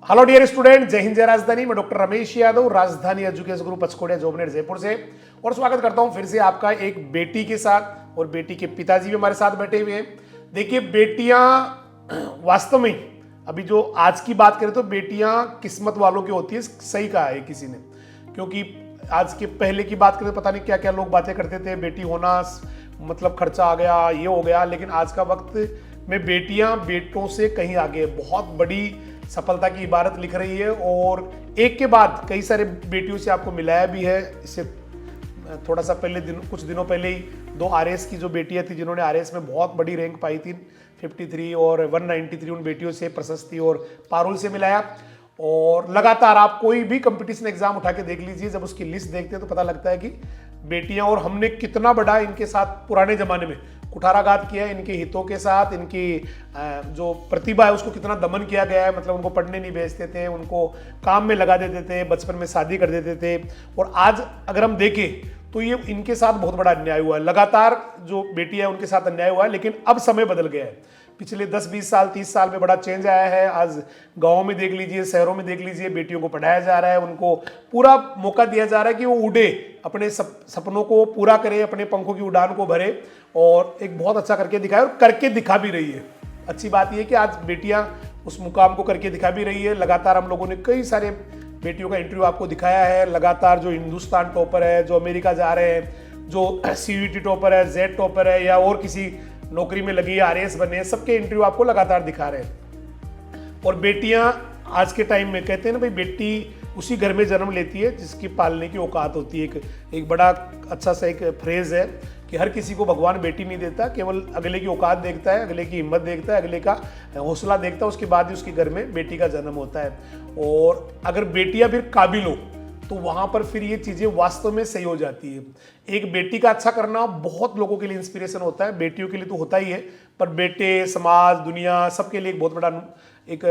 Hello dear student, जय हिंद जय राजधानी। मैं डॉक्टर रमेश यादव, राजधानी एजुकेशन ग्रुप पचकोड़िया जोबनेर जयपुर से, और स्वागत करता हूं फिर से आपका एक बेटी के साथ। और बेटी के पिताजी भी हमारे साथ बैठे हुए हैं। देखिए, बेटियां वास्तव में अभी जो आज की बात करें तो बेटियां किस्मत वालों की होती है, सही कहा है किसी ने। क्योंकि आज के पहले की बात करें तो पता नहीं क्या क्या लोग बातें करते थे, बेटी होना मतलब खर्चा आ गया, ये हो गया। लेकिन आज का वक्त में बेटियां बेटों से कहीं आगे, बहुत बड़ी सफलता की इबारत लिख रही है। और एक के बाद कई सारे बेटियों से आपको मिलाया भी है। इससे थोड़ा सा पहले कुछ दिनों पहले ही 2 आरएएस की जो बेटियां थी, जिन्होंने आरएएस में बहुत बड़ी रैंक पाई थी, 53 और 193, उन बेटियों से प्रशस्ति और पारुल से मिलाया। और लगातार आप कोई भी कंपटीशन एग्जाम उठा के देख लीजिए, जब उसकी लिस्ट देखते हैं तो पता लगता है कि बेटियां, और हमने कितना बड़ा इनके साथ पुराने जमाने में कुठाराघात किया है, इनके हितों के साथ, इनकी जो प्रतिभा है उसको कितना दमन किया गया है। मतलब उनको पढ़ने नहीं भेजते थे, उनको काम में लगा देते थे, बचपन में शादी कर देते थे। और आज अगर हम देखें तो ये इनके साथ बहुत बड़ा अन्याय हुआ है। लगातार जो बेटी है उनके साथ अन्याय हुआ है। लेकिन अब समय बदल गया है। पिछले 10-20 साल 30 साल में बड़ा चेंज आया है। आज गाँव में देख लीजिए, शहरों में देख लीजिए, बेटियों को पढ़ाया जा रहा है, उनको पूरा मौका दिया जा रहा है कि वो उड़े, अपने सपनों को पूरा करे, अपने पंखों की उड़ान को भरे, और एक बहुत अच्छा करके दिखाए, और करके दिखा भी रही है। अच्छी बात यह कि आज बेटियां उस मुकाम को करके दिखा भी रही है। लगातार हम लोगों ने कई सारे बेटियों का इंटरव्यू आपको दिखाया है। लगातार जो हिंदुस्तान टॉपर है, जो अमेरिका जा रहे हैं, जो सीयूईटी टॉपर है, जेड टॉपर है, या और किसी नौकरी में लगी है, आरएएस बने हैं, सबके इंटरव्यू आपको लगातार दिखा रहे हैं। और बेटियां आज के टाइम में कहते हैं ना भाई, बेटी उसी घर में जन्म लेती है जिसकी पालने की औकात होती है। एक बड़ा अच्छा सा एक फ्रेज है कि हर किसी को भगवान बेटी नहीं देता, केवल अगले की औकात देखता है, अगले की हिम्मत देखता है, अगले का हौसला देखता है, उसके बाद ही उसके घर में बेटी का जन्म होता है। और अगर बेटियां फिर काबिल हो तो वहां पर फिर ये चीजें वास्तव में सही हो जाती है। एक बेटी का अच्छा करना बहुत लोगों के लिए इंस्पिरेशन होता है, बेटियों के लिए तो होता ही है, पर बेटे, समाज, दुनिया, सबके लिए एक बहुत बड़ा एक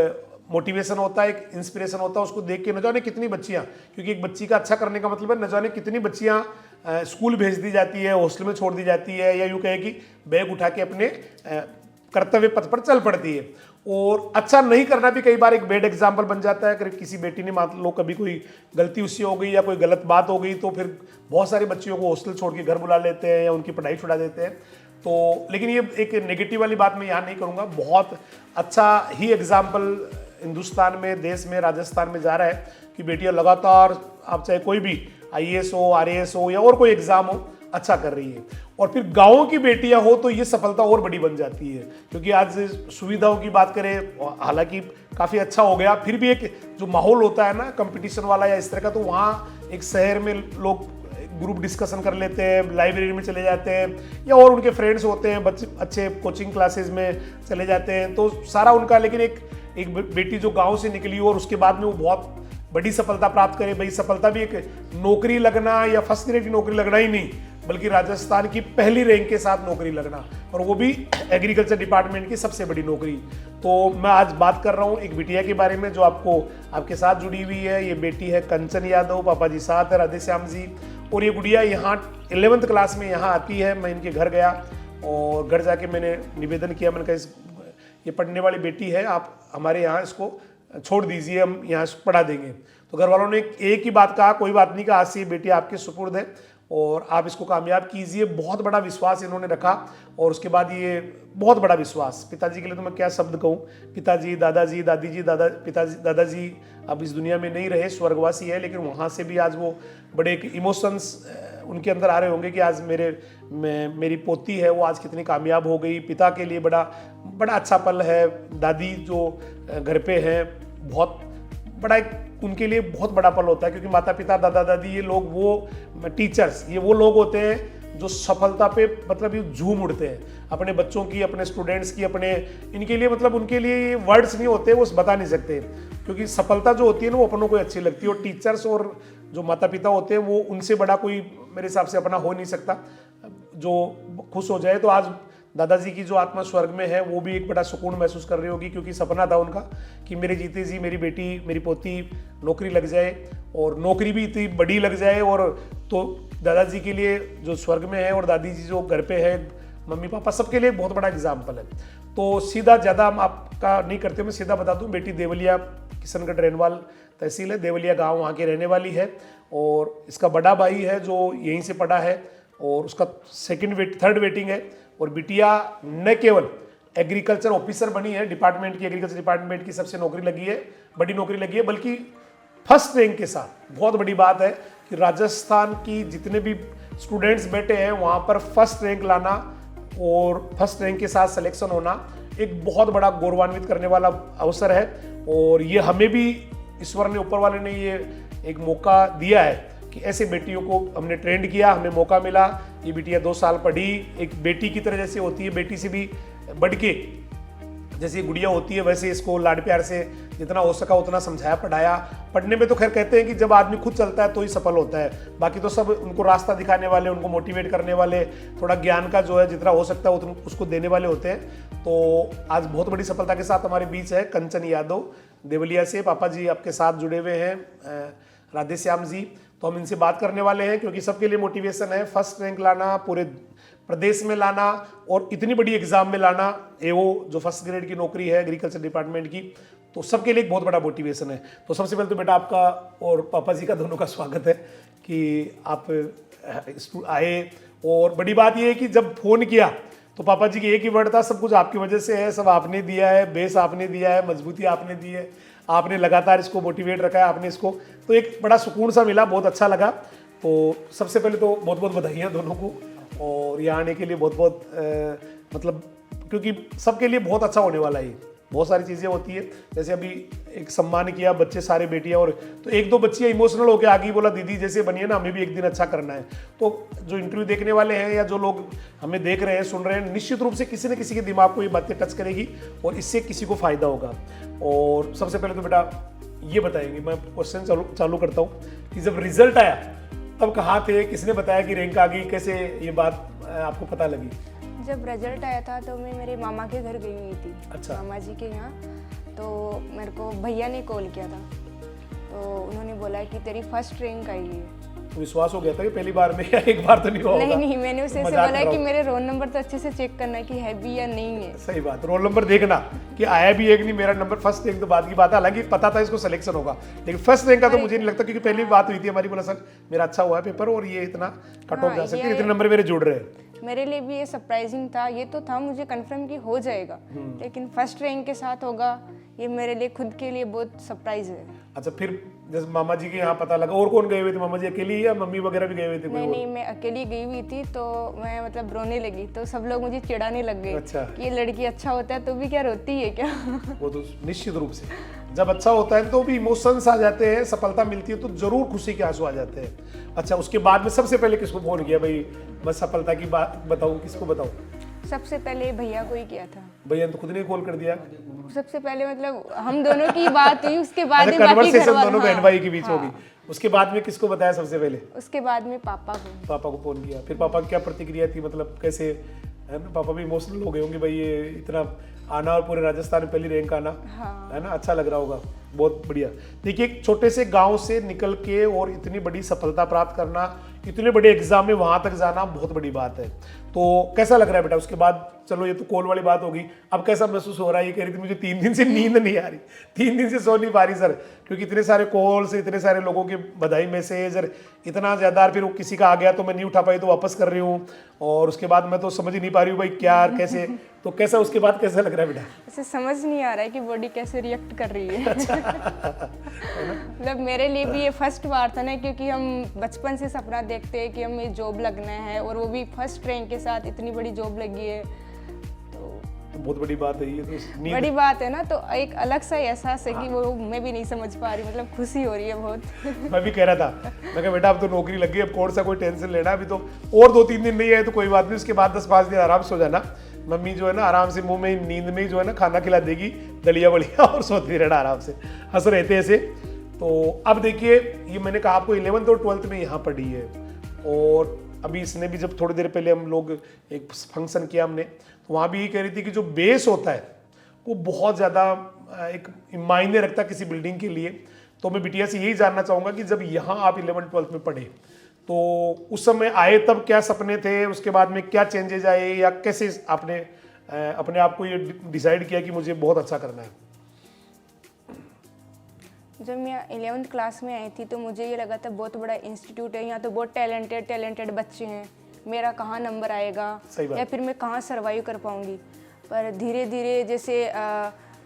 मोटिवेशन होता है, एक इंस्पिरेशन होता है। उसको देख के न जाने कितनी बच्चियां, क्योंकि एक बच्ची का अच्छा करने का मतलब है न जाने कितनी बच्चियां स्कूल भेज दी जाती है, हॉस्टल में छोड़ दी जाती है, या यूं कहे कि बैग उठा के अपने कर्तव्य पथ पर चल पड़ती है। और अच्छा नहीं करना भी कई बार एक बैड एग्जाम्पल बन जाता है। अगर किसी बेटी ने मान लो कभी कोई गलती उससे हो गई या कोई गलत बात हो गई, तो फिर बहुत सारे बच्चियों को हॉस्टल छोड़ के घर बुला लेते हैं या उनकी पढ़ाई छुड़ा देते हैं। तो लेकिन ये एक नेगेटिव वाली बात मैं यहाँ नहीं करूँगा। बहुत अच्छा ही एग्जाम्पल हिंदुस्तान में, देश में, राजस्थान में जा रहा है कि बेटियां लगातार, आप चाहे कोई भी आईएएस हो, आरएएस हो, या और कोई एग्जाम हो, अच्छा कर रही है। और फिर गाँव की बेटियां हो तो ये सफलता और बड़ी बन जाती है। क्योंकि आज सुविधाओं की बात करें, हालांकि काफ़ी अच्छा हो गया, फिर भी एक जो माहौल होता है ना कंपटीशन वाला या इस तरह का, तो वहाँ एक शहर में लोग ग्रुप डिस्कशन कर लेते हैं, लाइब्रेरी में चले जाते हैं, या और उनके फ्रेंड्स होते हैं, बच्चे अच्छे कोचिंग क्लासेस में चले जाते हैं, तो सारा उनका। लेकिन एक बेटी जो गांव से निकली और उसके बाद में वो बहुत बड़ी सफलता प्राप्त करे, भाई सफलता भी एक नौकरी लगना या फर्स्ट ग्रेड की नौकरी लगना ही नहीं, बल्कि राजस्थान की पहली रैंक के साथ नौकरी लगना, और वो भी एग्रीकल्चर डिपार्टमेंट की सबसे बड़ी नौकरी। तो मैं आज बात कर रहा हूँ एक बिटिया के बारे में जो आपके साथ जुड़ी हुई है। ये बेटी है कंचन यादव, पापा जी साथ है, राधे श्याम जी। और ये गुड़िया यहाँ 11th क्लास में यहाँ आती है। मैं इनके घर गया और घर जाके मैंने निवेदन किया, मैंने कहा ये पढ़ने वाली बेटी है, आप हमारे यहाँ इसको छोड़ दीजिए, हम यहाँ पढ़ा देंगे। तो घर वालों ने एक ही बात कहा, कोई बात नहीं, कहा आज से ये बेटी आपके सुपुर्द है और आप इसको कामयाब कीजिए। बहुत बड़ा विश्वास इन्होंने रखा। और उसके बाद ये बहुत बड़ा विश्वास, पिताजी के लिए तो मैं क्या शब्द कहूँ। पिताजी, दादाजी, दादी जी, दादाजी अब इस दुनिया में नहीं रहे, स्वर्गवासी है, लेकिन वहाँ से भी आज वो बड़े एक इमोशंस उनके अंदर आ रहे होंगे कि आज मेरी पोती है वो आज कितनी कामयाब हो गई। पिता के लिए बड़ा अच्छा पल है। दादी जो घर पे है, बहुत बड़ा एक उनके लिए बहुत बड़ा पल होता है, क्योंकि माता पिता, दादा दादी, ये लोग, वो टीचर्स, ये वो लोग होते हैं जो सफलता पे मतलब ये झूम उड़ते हैं अपने बच्चों की, अपने स्टूडेंट्स की, अपने इनके लिए, मतलब उनके लिए ये वर्ड्स नहीं होते, वो बता नहीं सकते। क्योंकि सफलता जो होती है ना वो अपनों को अच्छी लगती है। और टीचर्स और जो माता पिता होते हैं वो उनसे बड़ा कोई मेरे हिसाब से अपना हो नहीं सकता जो खुश हो जाए। तो आज दादाजी की जो आत्मा स्वर्ग में है वो भी एक बड़ा सुकून महसूस कर रही होगी, क्योंकि सपना था उनका कि मेरे जीते जी मेरी बेटी, मेरी पोती नौकरी लग जाए, और नौकरी भी इतनी बड़ी लग जाए। और तो दादाजी के लिए जो स्वर्ग में है और दादी जी जो घर पे है, मम्मी पापा, सबके लिए बहुत बड़ा एग्जाम्पल है। तो सीधा ज़्यादा हम आपका नहीं करते, मैं सीधा बता दूं, बेटी देवलिया किशनगढ़ रेनवाल तहसील है, देवलिया गांव वहाँ की रहने वाली है। और इसका बड़ा भाई है जो यहीं से पढ़ा है और उसका थर्ड वेटिंग है। और बिटिया न केवल एग्रीकल्चर ऑफिसर बनी है, डिपार्टमेंट की, एग्रीकल्चर डिपार्टमेंट की सबसे नौकरी लगी है, बड़ी नौकरी लगी है, बल्कि फर्स्ट रैंक के साथ। बहुत बड़ी बात है कि राजस्थान की जितने भी स्टूडेंट्स बैठे हैं वहाँ पर फर्स्ट रैंक लाना और फर्स्ट रैंक के साथ सिलेक्शन होना एक बहुत बड़ा गौरवान्वित करने वाला अवसर है। और ये हमें भी ईश्वर ने, ऊपर वाले ने ये एक मौका दिया है कि ऐसे बेटियों को हमने ट्रेंड किया, हमें मौका मिला। ये बेटियां 2 साल पढ़ी, एक बेटी की तरह जैसे होती है, बेटी से भी बढ़ के जैसे गुड़िया होती है वैसे इसको लाड प्यार से जितना हो सका उतना समझाया, पढ़ाया। पढ़ने में तो खैर कहते हैं कि जब आदमी खुद चलता है तो ही सफल होता है, बाकी तो सब उनको रास्ता दिखाने वाले, उनको मोटिवेट करने वाले, थोड़ा ज्ञान का जो है जितना हो सकता है उतना उसको देने वाले होते हैं। तो आज बहुत बड़ी सफलता के साथ हमारे बीच है कंचन यादव देवलिया से। पापा जी आपके साथ जुड़े हुए हैं, राधे श्याम जी। तो हम इनसे बात करने वाले हैं क्योंकि सबके लिए मोटिवेशन है फर्स्ट रैंक लाना, पूरे प्रदेश में लाना और इतनी बड़ी एग्जाम में लाना, ये वो जो फर्स्ट ग्रेड की नौकरी है एग्रीकल्चर डिपार्टमेंट की, तो सबके लिए एक बहुत बड़ा मोटिवेशन है। तो सबसे पहले तो बेटा आपका और पापा जी का दोनों का स्वागत है कि आप आए। और बड़ी बात यह है कि जब फोन किया तो पापा जी की एक ही वर्ड था, सब कुछ आपकी वजह से है, सब आपने दिया है, बेस आपने दिया है, मजबूती आपने दी है, आपने लगातार इसको मोटिवेट रखा है आपने इसको, तो एक बड़ा सुकून सा मिला, बहुत अच्छा लगा। तो सबसे पहले तो बहुत बहुत बधाइयाँ दोनों को, और यहाँ आने के लिए बहुत बहुत मतलब क्योंकि सबके लिए बहुत अच्छा होने वाला है। बहुत सारी चीज़ें होती है, जैसे अभी एक सम्मान किया बच्चे सारे बेटियां, और तो एक दो बच्चियां इमोशनल होकर आ गई, बोला दीदी जैसे बनिए ना, हमें भी एक दिन अच्छा करना है। तो जो इंटरव्यू देखने वाले हैं या जो लोग हमें देख रहे हैं, सुन रहे हैं, निश्चित रूप से किसी न किसी के दिमाग को ये बातें टच करेगी और इससे किसी को फायदा होगा। और सबसे पहले तो बेटा ये बताएंगे, मैं क्वेश्चन चालू करता हूँ कि जब रिजल्ट आया तब कहाँ थे, किसने बताया कि रैंक आ गई, कैसे ये बात आपको पता लगी? जब रिजल्ट आया था तो मैं मेरे मामा के घर गई हुई थी। अच्छा। मामा जी के यहाँ, तो मेरे को भैया ने कॉल किया था, तो उन्होंने बोला कि तेरी फर्स्ट रैंक आई है। तो विश्वास हो गया था कि पहली बार में या एक बार तो नहीं होगा? नहीं, मैंने उसे ऐसे बोला कि मेरे रोल नंबर तो अच्छे से चेक करना कि है भी या नहीं है। सही बात, रोल नंबर देखना कि आया भी है कि नहीं, मेरा नंबर फर्स्ट रैंक तो बात की बात है। हालांकि पता था इसको सिलेक्शन होगा, लेकिन फर्स्ट रैंक का तो मुझे नहीं लगता, क्योंकि पहली बात हुई थी हमारी, बोला सर मेरा अच्छा हुआ है पेपर और ये इतना कट ऑफ जा सकती है, इतने नंबर मेरे जुड़ रहे हैं। मेरे लिए भी ये सरप्राइजिंग था, ये तो था मुझे कंफर्म कि हो जाएगा, लेकिन फर्स्ट रैंक के साथ होगा ये मेरे लिए खुद के लिए बहुत सरप्राइज है। अच्छा, फिर जैसे मामा जी के यहाँ पता लगा, और कौन गए हुए थे? मामा जी अकेली या मम्मी वगैरह भी गए हुए थे? नहीं, मैं अकेली गई हुई थी, तो मैं मतलब रोने लगी, तो सब लोग मुझे चिढ़ाने लग गए। अच्छा। कि ये लड़की अच्छा होता है तो भी क्या रोती है क्या? वो तो निश्चित रूप से जब अच्छा होता है तो भी इमोशंस आ जाते हैं, सफलता मिलती है तो जरूर खुशी के आंसू आ जाते हैं। अच्छा, उसके बाद में सबसे पहले किसको फोन किया भाई, बस सफलता की बात बताऊं, किसको बताऊं? सबसे पहले भैया को ही किया था। भैया ने तो खुद ने कॉल कर दिया? सबसे पहले मतलब हम दोनों की बात हुई, उसके बाद में बाकी कन्वर्सेशन घर वाले, दोनों बहन भाई के बीच हाँ। होगी। उसके बाद में किसको बताया सबसे पहले? उसके बाद में पापा को फोन किया। फिर पापा की क्या प्रतिक्रिया थी, मतलब कैसे, है ना, पापा भी इमोशनल हो गए होंगे, भाई ये इतना आना और पूरे राजस्थान में पहली रैंक आना, हाँ। है ना, अच्छा लग रहा होगा। बहुत बढ़िया। देखिए, एक छोटे से गांव से निकल के और इतनी बड़ी सफलता प्राप्त करना, इतने बड़े एग्जाम में वहां तक जाना बहुत बड़ी बात है। तो कैसा लग रहा है बेटा उसके बाद? चलो ये तो कॉल वाली बात होगी, अब कैसा महसूस हो रहा है? ये कह रही थी मुझे 3 दिन से नींद नहीं आ रही, 3 दिन से सो नहीं पा रही सर, क्योंकि इतने सारे कॉल्स, इतने सारे लोगों के बधाई मैसेज और इतना ज़्यादा, फिर वो किसी का आ गया तो मैं नहीं उठा पाई तो वापस कर रही हूँ, और उसके बाद मैं तो समझ ही नहीं पा रही हूँ भाई क्या कैसे। तो कैसा उसके बाद कैसा लग रहा है बेटा? ऐसे समझ नहीं आ रहा है कि बॉडी कैसे रिएक्ट कर रही है। मतलब मेरे लिए भी ये फर्स्ट बार था ना, क्योंकि हम बचपन से सपना देखते हैं कि हमें जॉब लगना है, और वो भी फर्स्ट रैंक के साथ इतनी बड़ी जॉब लगी है, तो बहुत बड़ी बात है ये तो, बड़ी बात है ना। तो एक अलग सा एहसास है कि वो मैं भी नहीं समझ पा रही, मतलब खुशी हो रही है बहुत। मैं भी कह रहा था, मैं कहा बेटा अब तो नौकरी लग गई, अब कौन सा कोई टेंशन लेना, अभी तो और 2-3 दिन नहीं आए तो कोई बात नहीं, उसके बाद 10-5 दिन आराम से हो जाना। मम्मी जो है ना आराम से मुंह में नींद में जो है ना खाना खिला देगी, दलिया बलिया, और सोती रहना आराम से, हंस रहते ऐसे। तो अब देखिए, ये मैंने कहा आपको 11th और 12th में यहाँ पढ़ी है, और अभी इसने भी जब थोड़ी देर पहले हम लोग एक फंक्शन किया हमने, तो वहाँ भी ये कह रही थी कि जो बेस होता है वो बहुत ज़्यादा एक मायने रखता है किसी बिल्डिंग के लिए। तो मैं बिटिया से यही जानना चाहूँगा कि जब यहाँ आप 11th 12th में पढ़े तो उस समय आए तब क्या सपने थे, उसके बाद में क्या चेंजेज आए, या कैसे आपने अपने आप को ये डिसाइड किया कि मुझे बहुत अच्छा करना है? जब मैं 11th क्लास में आई थी तो मुझे ये लगा था बहुत बड़ा इंस्टीट्यूट है, यहाँ तो बहुत टैलेंटेड बच्चे हैं, मेरा कहाँ नंबर आएगा या फिर मैं कहाँ सर्वाइव कर पाऊँगी। पर धीरे धीरे जैसे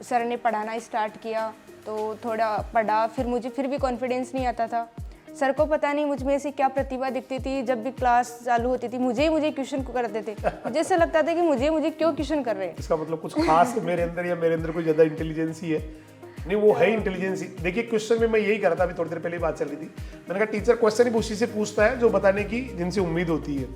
सर ने पढ़ाना स्टार्ट किया तो थोड़ा पढ़ा, फिर मुझे फिर भी कॉन्फिडेंस नहीं आता था। सर को पता नहीं मुझ में ऐसी क्या प्रतिभा दिखती थी, जब भी क्लास चालू होती थी मुझे क्वेश्चन को करते थे, मुझे ऐसा लगता था कि मुझे क्यों क्वेश्चन कर रहे हैं। इसका मतलब कुछ खास मेरे अंदर या मेरे अंदर कोई ज़्यादा इंटेलिजेंस ही है? नहीं, वो है इंटेलिजेंस ही। देखिए क्वेश्चन में मैं यही कर रहा था, अभी थोड़ी देर पहले ही बात चल रही थी, मैंने कहा टीचर क्वेश्चन ही उसी से पूछता है जो बताने की जिनसे उम्मीद होती है।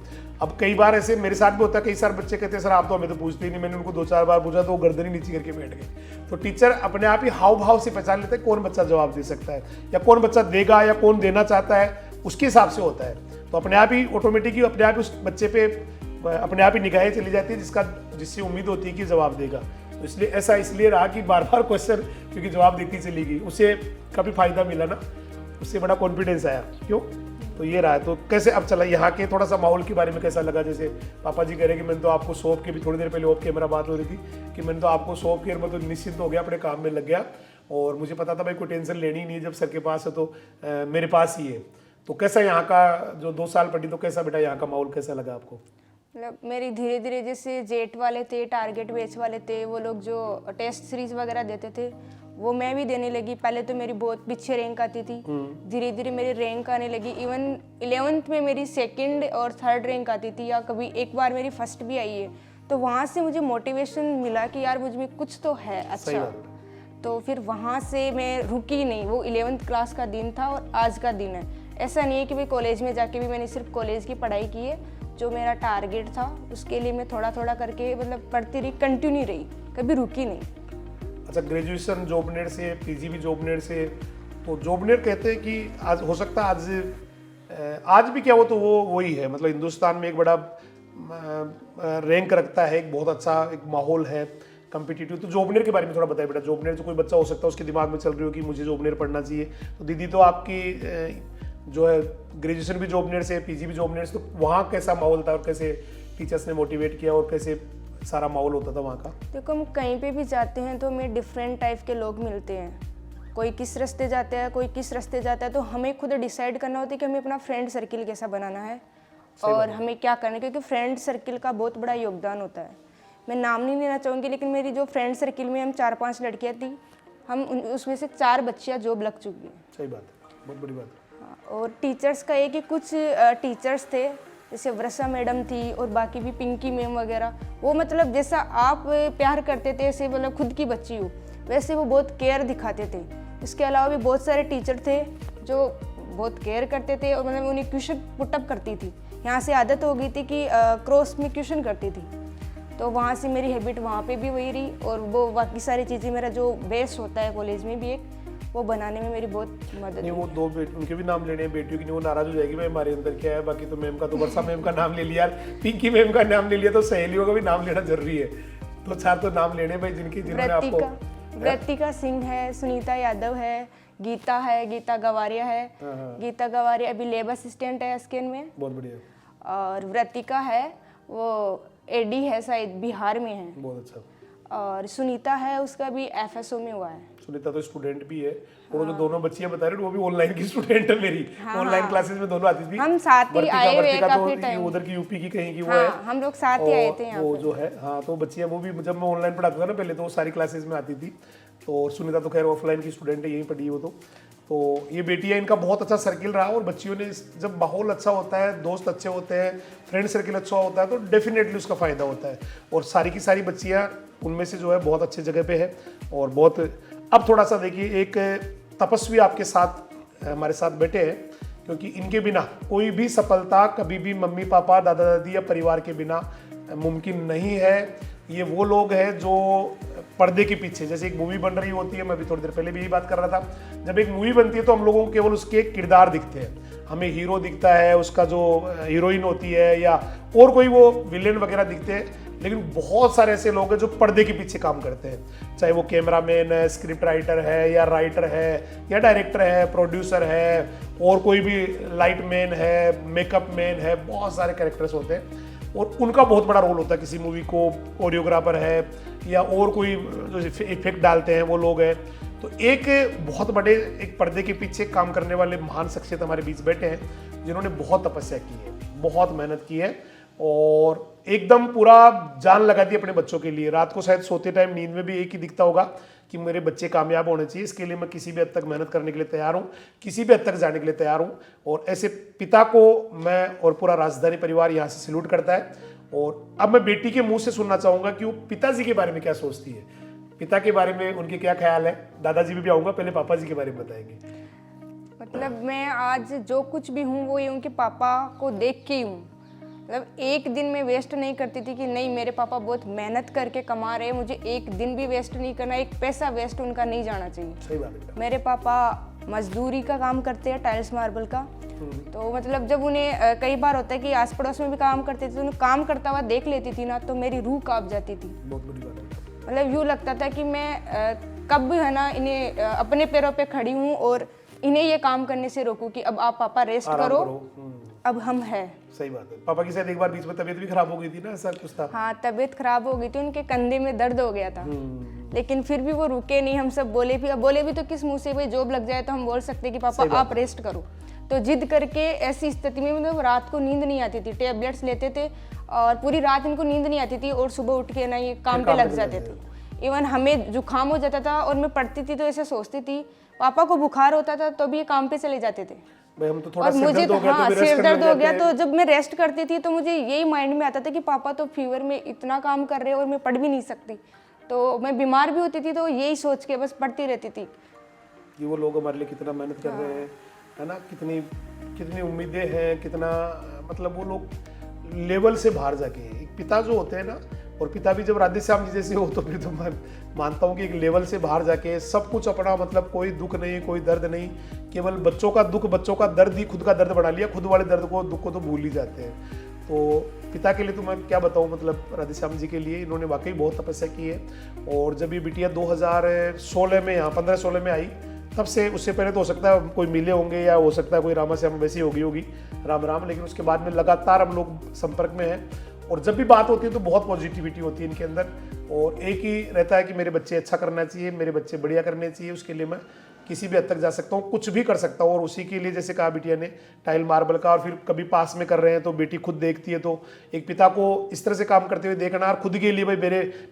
अब कई बार ऐसे मेरे साथ भी होता है, कई सारे बच्चे कहते हैं सर आप तो हमें तो पूछते ही नहीं, मैंने उनको 2-4 बार पूछा तो वो गर्दन ही नीचे करके बैठ गए। तो टीचर अपने आप ही हाव भाव से पहचान लेते हैं कौन बच्चा जवाब दे सकता है या कौन बच्चा देगा या कौन देना चाहता है, उसके हिसाब से होता है। तो अपने आप ही ऑटोमेटिकली अपने आप ही उस बच्चे पे अपने आप ही निगाहें चली जाती है जिससे उम्मीद होती है कि जवाब देगा। तो इसलिए ऐसा इसलिए रहा कि बार बार क्वेश्चन क्योंकि जवाब देती चली गई, उससे काफ़ी फायदा मिला ना, उससे बड़ा कॉन्फिडेंस आया। क्यों? तो ये रहा है। तो कैसे अब चला यहाँ के थोड़ा सा माहौल के बारे में कैसा लगा? जैसे पापा जी कह रहे कि मैंने तो आपको सौंप के भी थोड़ी देर पहले ऑफ कैमरा बात हो रही थी कि मैंने तो आपको सौंप के मैं तो निश्चिंत हो गया, अपने काम में लग गया और मुझे पता था भाई कोई टेंशन लेनी ही नहीं है, जब सर के पास है तो मेरे पास ही है। तो कैसा यहाँ का जो 2 साल पढ़ी तो कैसा बेटा यहाँ का माहौल कैसा लगा आपको? मतलब मेरी धीरे धीरे जैसे जेट वाले थे, टारगेट बैच वाले थे, वो लोग जो टेस्ट सीरीज वगैरह देते थे वो मैं भी देने लगी। पहले तो मेरी बहुत पीछे रैंक आती थी, धीरे धीरे मेरी रैंक आने लगी। इवन 11th में मेरी 2nd और 3rd रैंक आती थी, या कभी एक बार मेरी 1st भी आई है। तो वहाँ से मुझे मोटिवेशन मिला कि यार मुझ में कुछ तो है अच्छा। तो फिर वहाँ से मैं रुकी नहीं। वो 11th क्लास का दिन था और आज का दिन है। ऐसा नहीं है कि भाई कॉलेज में जाके भी मैंने सिर्फ कॉलेज की पढ़ाई की है, जो मेरा टारगेट था उसके लिए मैं थोड़ा थोड़ा करके मतलब पढ़ती रही, कंटिन्यू रही, कभी रुकी नहीं। अच्छा, ग्रेजुएशन जॉबनेट से, पीजी भी जॉबनेट से, तो जॉबनेट कहते हैं कि आज हो सकता है आज भी क्या हो तो वो वही है, मतलब हिंदुस्तान में एक बड़ा रैंक रखता है, एक बहुत अच्छा एक माहौल है कम्पिटिटिव। तो जॉबनेट के बारे में थोड़ा बताइए बेटा। जॉबनेट तो कोई बच्चा हो सकता है उसके दिमाग में चल रही हो कि मुझे जॉबनेट पढ़ना चाहिए, तो दीदी तो आपकी जो है ग्रेजुएशन भी जॉबनेट से, पीजी भी जॉबनेट से, तो वहाँ कैसा माहौल था और कैसे टीचर्स ने मोटिवेट किया और कैसे सारा माहौल होता था वहाँ का? देखो हम कहीं पे भी जाते हैं तो हमें डिफरेंट टाइप के लोग मिलते हैं, कोई किस रास्ते जाता है, कोई किस रास्ते जाता है। तो हमें खुद डिसाइड करना होता है कि हमें अपना फ्रेंड सर्किल कैसा बनाना है और हमें क्या करना है, क्योंकि फ्रेंड सर्किल का बहुत बड़ा योगदान होता है। मैं नाम नहीं लेना चाहूँगी, लेकिन मेरी जो फ्रेंड सर्किल में हम 4-5 लड़कियाँ थी, हम उसमें से 4 बच्चियाँ जॉब लग चुकी हैं। सही बात है, बहुत बड़ी बात है। और टीचर्स का ये कि कुछ टीचर्स थे जैसे वर्षा मैडम थी और बाकी भी पिंकी मैम वगैरह, वो मतलब जैसा आप प्यार करते थे ऐसे मतलब खुद की बच्ची हो वैसे वो बहुत केयर दिखाते थे। इसके अलावा भी बहुत सारे टीचर थे जो बहुत केयर करते थे और मतलब उन्हें क्वेश्चन पुटअप करती थी। यहाँ से आदत हो गई थी कि क्रॉस में क्वेश्चन करती थी, तो वहाँ से मेरी हैबिट वहाँ पे भी वही रही। और वो बाकी सारी चीज़ें मेरा जो बेस होता है कॉलेज में भी एक, वो बनाने में मेरी बहुत मदद। नहीं, वो 2 बेट उनके भी नाम लेने हैं बेटियों की, नहीं वो नाराज हो जाएगी भाई हमारे अंदर क्या है। बाकी तो मैम का तो वर्षा मैम का नाम ले लिया, पिंकी मैम का नाम ले लिया, तो सहेलियों का भी नाम लेना जरूरी है। तो 4 तो नाम लेने भाई जिन्होंने आपको। वृत्तिका सिंह है, सुनीता यादव है, गीता है, गीता गवारिया है। गीता गवारिया अभी लेब असिस्टेंट है स्कैन में, बहुत बढ़िया। और वृत्तिका है वो एडी है, शायद बिहार में है। बहुत अच्छा। और सुनीता है उसका भी FSO में हुआ है। सुनीता तो स्टूडेंट भी है, और जो दोनों बच्चियां बता रही वो भी ऑनलाइन की स्टूडेंट है मेरी। ऑनलाइन क्लासेस में दोनों आती थी, हम साथ ही आए हुए काफी टाइम। उधर की यूपी की कहीं की वो हाँ, है, हम लोग साथ ही आए थे यहाँ वो जो है। हाँ, तो बच्चियां वो भी जब मैं ऑनलाइन पढ़ाता था ना पहले, तो वो सारी क्लासेस में आती थी। तो सुनीता तो खैर ऑफलाइन की स्टूडेंट है, यहीं पढ़ी वो। तो ये बेटियां, इनका बहुत अच्छा सर्किल रहा, और बच्चियों ने जब माहौल अच्छा होता है, दोस्त अच्छे होते हैं, फ्रेंड सर्किल अच्छा होता है, तो डेफिनेटली उसका फ़ायदा होता है। और सारी की सारी बच्चियां उनमें से जो है बहुत अच्छे जगह पे है। और बहुत अब थोड़ा सा देखिए, एक तपस्वी आपके साथ हमारे साथ बैठे हैं, क्योंकि इनके बिना कोई भी सफलता कभी भी मम्मी पापा दादा दादी या परिवार के बिना मुमकिन नहीं है। ये वो लोग हैं जो पर्दे के पीछे, जैसे एक मूवी बन रही होती है, मैं अभी थोड़ी देर पहले भी यही बात कर रहा था, जब एक मूवी बनती है तो हम लोगों को केवल उसके किरदार दिखते हैं, हमें हीरो दिखता है, उसका जो हीरोइन होती है या और कोई वो विलेन वगैरह दिखते हैं। लेकिन बहुत सारे ऐसे लोग हैं जो पर्दे के पीछे काम करते हैं, चाहे वो कैमरामैन है, स्क्रिप्ट राइटर है, या राइटर है, या डायरेक्टर है, प्रोड्यूसर है, और कोई भी लाइट मैन है, मेकअप मैन है, बहुत सारे कैरेक्टर्स होते हैं, और उनका बहुत बड़ा रोल होता है किसी मूवी को। कोरियोग्राफर है, या और कोई जो इफेक्ट डालते हैं वो लोग हैं, तो एक बहुत बड़े एक पर्दे के पीछे काम करने वाले महान शख्सियत हमारे बीच बैठे हैं जिन्होंने बहुत तपस्या की है, बहुत मेहनत की है और एकदम पूरा जान लगा दी अपने बच्चों के लिए। रात को शायद सोते टाइम नींद में भी एक ही दिखता होगा कि मेरे बच्चे कामयाब होने चाहिए, इसके लिए मैं किसी भी हद तक मेहनत करने के लिए तैयार हूँ, किसी भी हद तक जाने के लिए तैयार हूँ। और ऐसे पिता को मैं और पूरा राजधानी परिवार यहाँ से सैल्यूट करता है। और अब मैं बेटी के मुंह से सुनना चाहूंगा कि वो पिताजी के बारे में क्या सोचती है, पिता के बारे में उनके क्या ख्याल है। दादाजी भी आऊंगा, पहले पापा जी के बारे में बताएंगे। मतलब मैं आज जो कुछ भी हूँ वो ये उनके पापा को देख के ही हूँ। मतलब एक दिन मैं वेस्ट नहीं करती थी कि नहीं मेरे पापा बहुत मेहनत करके कमा रहे हैं, मुझे एक दिन भी वेस्ट नहीं करना, एक पैसा वेस्ट उनका नहीं जाना चाहिए। सही बात है। मेरे पापा मजदूरी का काम करते हैं, टाइल्स मार्बल का। तो मतलब जब उन्हें कई बार होता है कि आस पड़ोस में भी काम करते थे, तो उन्हें काम करता हुआ देख लेती थी ना, तो मेरी रूह कांप जाती थी। बहुत बड़ी बात है। मतलब यूँ लगता था कि मैं कब है ना इन्हें अपने पैरों पे खड़ी हूँ और इन्हें ये काम करने से रोकूं कि अब आप पापा रेस्ट करो। अब हम हैं। सही बात है। पापा की शायद एक बार बीच में तबीयत भी खराब हो गई थी ना, ऐसा कुछ था। हाँ, तबीयत खराब हो गई थी, उनके कंधे में दर्द हो गया था। लेकिन फिर भी वो रुके नहीं। हम सब बोले भी तो किस मुंह से, भाई जॉब लग जाए तो हम बोल सकते कि पापा आप रेस्ट करो। तो जिद करके ऐसी स्थिति में मतलब रात को नींद नहीं आती थी, टेबलेट्स लेते थे और पूरी रात इनको नींद नहीं आती थी और सुबह उठ के ना ये काम पे लग जाते थे। इवन हमें जुकाम हो जाता था और मैं पढ़ती थी तो ऐसे सोचती थी, पापा को बुखार होता था तो भी ये काम पे चले जाते थे। भाई हम तो थोड़ा और मुझे तो हाँ सिर दर्द हो गया, तो जब मैं रेस्ट करती थी तो मुझे यही माइंड में आता था कि पापा तो फीवर में इतना काम कर रहे हैं और मैं पढ़ भी नहीं सकती। तो मैं बीमार भी होती थी तो यही सोच के बस पढ़ती रहती थी कि वो लोग हमारे लिए कितना मेहनत कर रहे हैं, है ना, कितनी कितनी उम्मीदें हैं, कितना मतलब वो लोग लेवल से बाहर जाके। एक पिता जो होते हैं ना, और पिता भी जब राधे श्याम जी जैसे हो तो फिर तो मैं मानता हूँ कि एक लेवल से बाहर जाके सब कुछ अपना, मतलब कोई दुख नहीं, कोई दर्द नहीं, केवल बच्चों का दुख, बच्चों का दर्द ही खुद का दर्द बना लिया। खुद वाले दर्द को, दुख को तो भूल ही जाते हैं। तो पिता के लिए तो मैं क्या बताऊँ, मतलब राधे श्याम जी के लिए इन्होंने वाकई बहुत तपस्या की है। और जब ये बिटिया 2016 में यहाँ 15-16 में आई, तब से, उससे पहले तो हो सकता है कोई मिले होंगे या हो सकता है कोई रामा श्याम वैसी होगी राम राम, लेकिन उसके बाद में लगातार हम लोग संपर्क में हैं। और जब भी बात होती है तो बहुत पॉजिटिविटी होती है इनके अंदर, और एक ही रहता है कि मेरे बच्चे अच्छा करना चाहिए, मेरे बच्चे बढ़िया करने चाहिए, उसके लिए मैं किसी भी हद तक जा सकता हूँ, कुछ भी कर सकता हूँ। और उसी के लिए जैसे कहा बिटिया ने टाइल मार्बल का, और फिर कभी पास में कर रहे हैं तो बेटी खुद देखती है। तो एक पिता को इस तरह से काम करते हुए देखना, और खुद के लिए भाई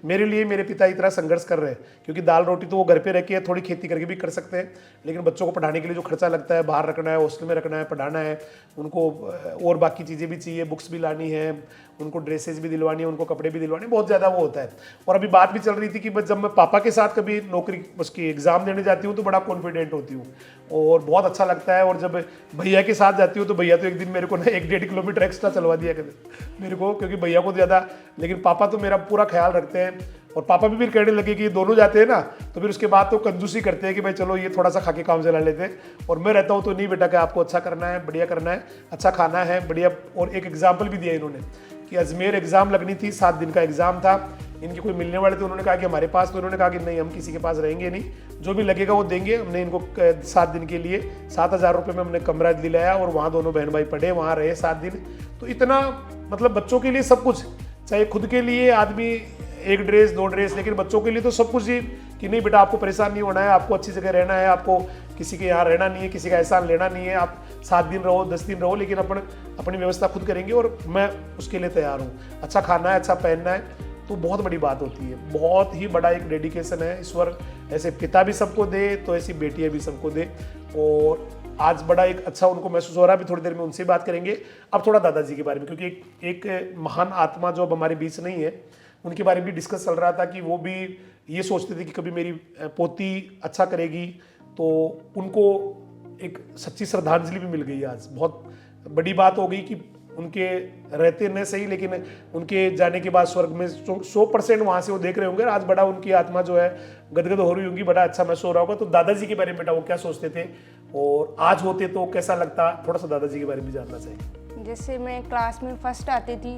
मेरे लिए मेरे पिता इतना संघर्ष कर रहे हैं, क्योंकि दाल रोटी तो वो घर पे रह के थोड़ी खेती करके भी कर सकते हैं, लेकिन बच्चों को पढ़ाने के लिए जो खर्चा लगता है, बाहर रखना है, हॉस्टल में रखना है, पढ़ाना है उनको, और बाकी चीज़ें भी चाहिए, बुक्स भी लानी है, उनको ड्रेसेस भी दिलवानी है, उनको कपड़े भी दिलवाने, बहुत ज़्यादा वो होता है। और अभी बात भी चल रही थी कि जब मैं पापा के साथ कभी नौकरी उसकी एग्ज़ाम देने जाती हूँ तो बड़ा कॉन्फिडेंट होती हूँ और बहुत अच्छा लगता है। और जब भैया के साथ जाती हूँ तो भैया तो एक दिन मेरे को ना 1-1.5 किलोमीटर एक्स्ट्रा चलवा दिया करते मेरे को, क्योंकि भैया को ज़्यादा, लेकिन पापा तो मेरा पूरा ख्याल रखते हैं। और पापा भी फिर कहने लगे कि ये दोनों जाते हैं ना, तो फिर उसके बाद तो कंजूसी करते हैं कि भाई चलो ये थोड़ा सा खा के काम चला लेते हैं। और मैं रहता हूँ तो नहीं बेटा, कि आपको अच्छा करना है, बढ़िया करना है, अच्छा खाना है, बढ़िया। और एक एग्जाम्पल भी दिया इन्होंने कि अजमेर एग्जाम लगनी थी, 7 दिन का एग्जाम था, इनके कोई मिलने वाले थे, उन्होंने कहा कि हमारे पास, तो इन्होंने कहा कि नहीं हम किसी के पास रहेंगे नहीं, जो भी लगेगा वो देंगे। हमने इनको 7 दिन के लिए 7,000 रुपये में हमने कमरा दिलाया और वहाँ दोनों बहन भाई पढ़े, वहाँ रहे 7 दिन। तो इतना मतलब बच्चों के लिए सब कुछ, चाहे खुद के लिए आदमी 1 ड्रेस 2 ड्रेस, लेकिन बच्चों के लिए तो सब कुछ ही कि नहीं बेटा आपको परेशान नहीं होना है, आपको अच्छी जगह रहना है, आपको किसी के यहाँ रहना नहीं है, किसी का एहसान लेना नहीं है, आप 7 दिन रहो 10 दिन रहो, लेकिन अपनी व्यवस्था खुद करेंगे और मैं उसके लिए तैयार हूँ। अच्छा खाना है, अच्छा पहनना है, तो बहुत बड़ी बात होती है, बहुत ही बड़ा एक डेडिकेशन है। ईश्वर ऐसे पिता भी सबको दे तो ऐसी बेटियाँ भी सबको दे। और आज बड़ा एक अच्छा उनको महसूस हो रहा है। अभी थोड़ी देर में उनसे बात करेंगे। अब थोड़ा दादाजी के बारे में, क्योंकि एक महान आत्मा जो अब हमारे बीच नहीं है, उनके बारे में भी डिस्कस चल रहा था कि वो भी ये सोचते थे कि कभी मेरी पोती अच्छा करेगी, तो उनको एक सच्ची श्रद्धांजलि भी मिल गई। आज बहुत बड़ी बात हो गई कि उनके रहते न सही, लेकिन उनके जाने के बाद स्वर्ग में 100% वहाँ से वो देख रहे होंगे। आज बड़ा उनकी आत्मा जो है गदगद हो रही होगी, बड़ा अच्छा महसूस हो रहा होगा। तो दादाजी के बारे में बेटा वो क्या सोचते थे और आज होते तो कैसा लगता, थोड़ा सा दादाजी के बारे में जानना चाहिए। जैसे मैं क्लास में फर्स्ट आती थी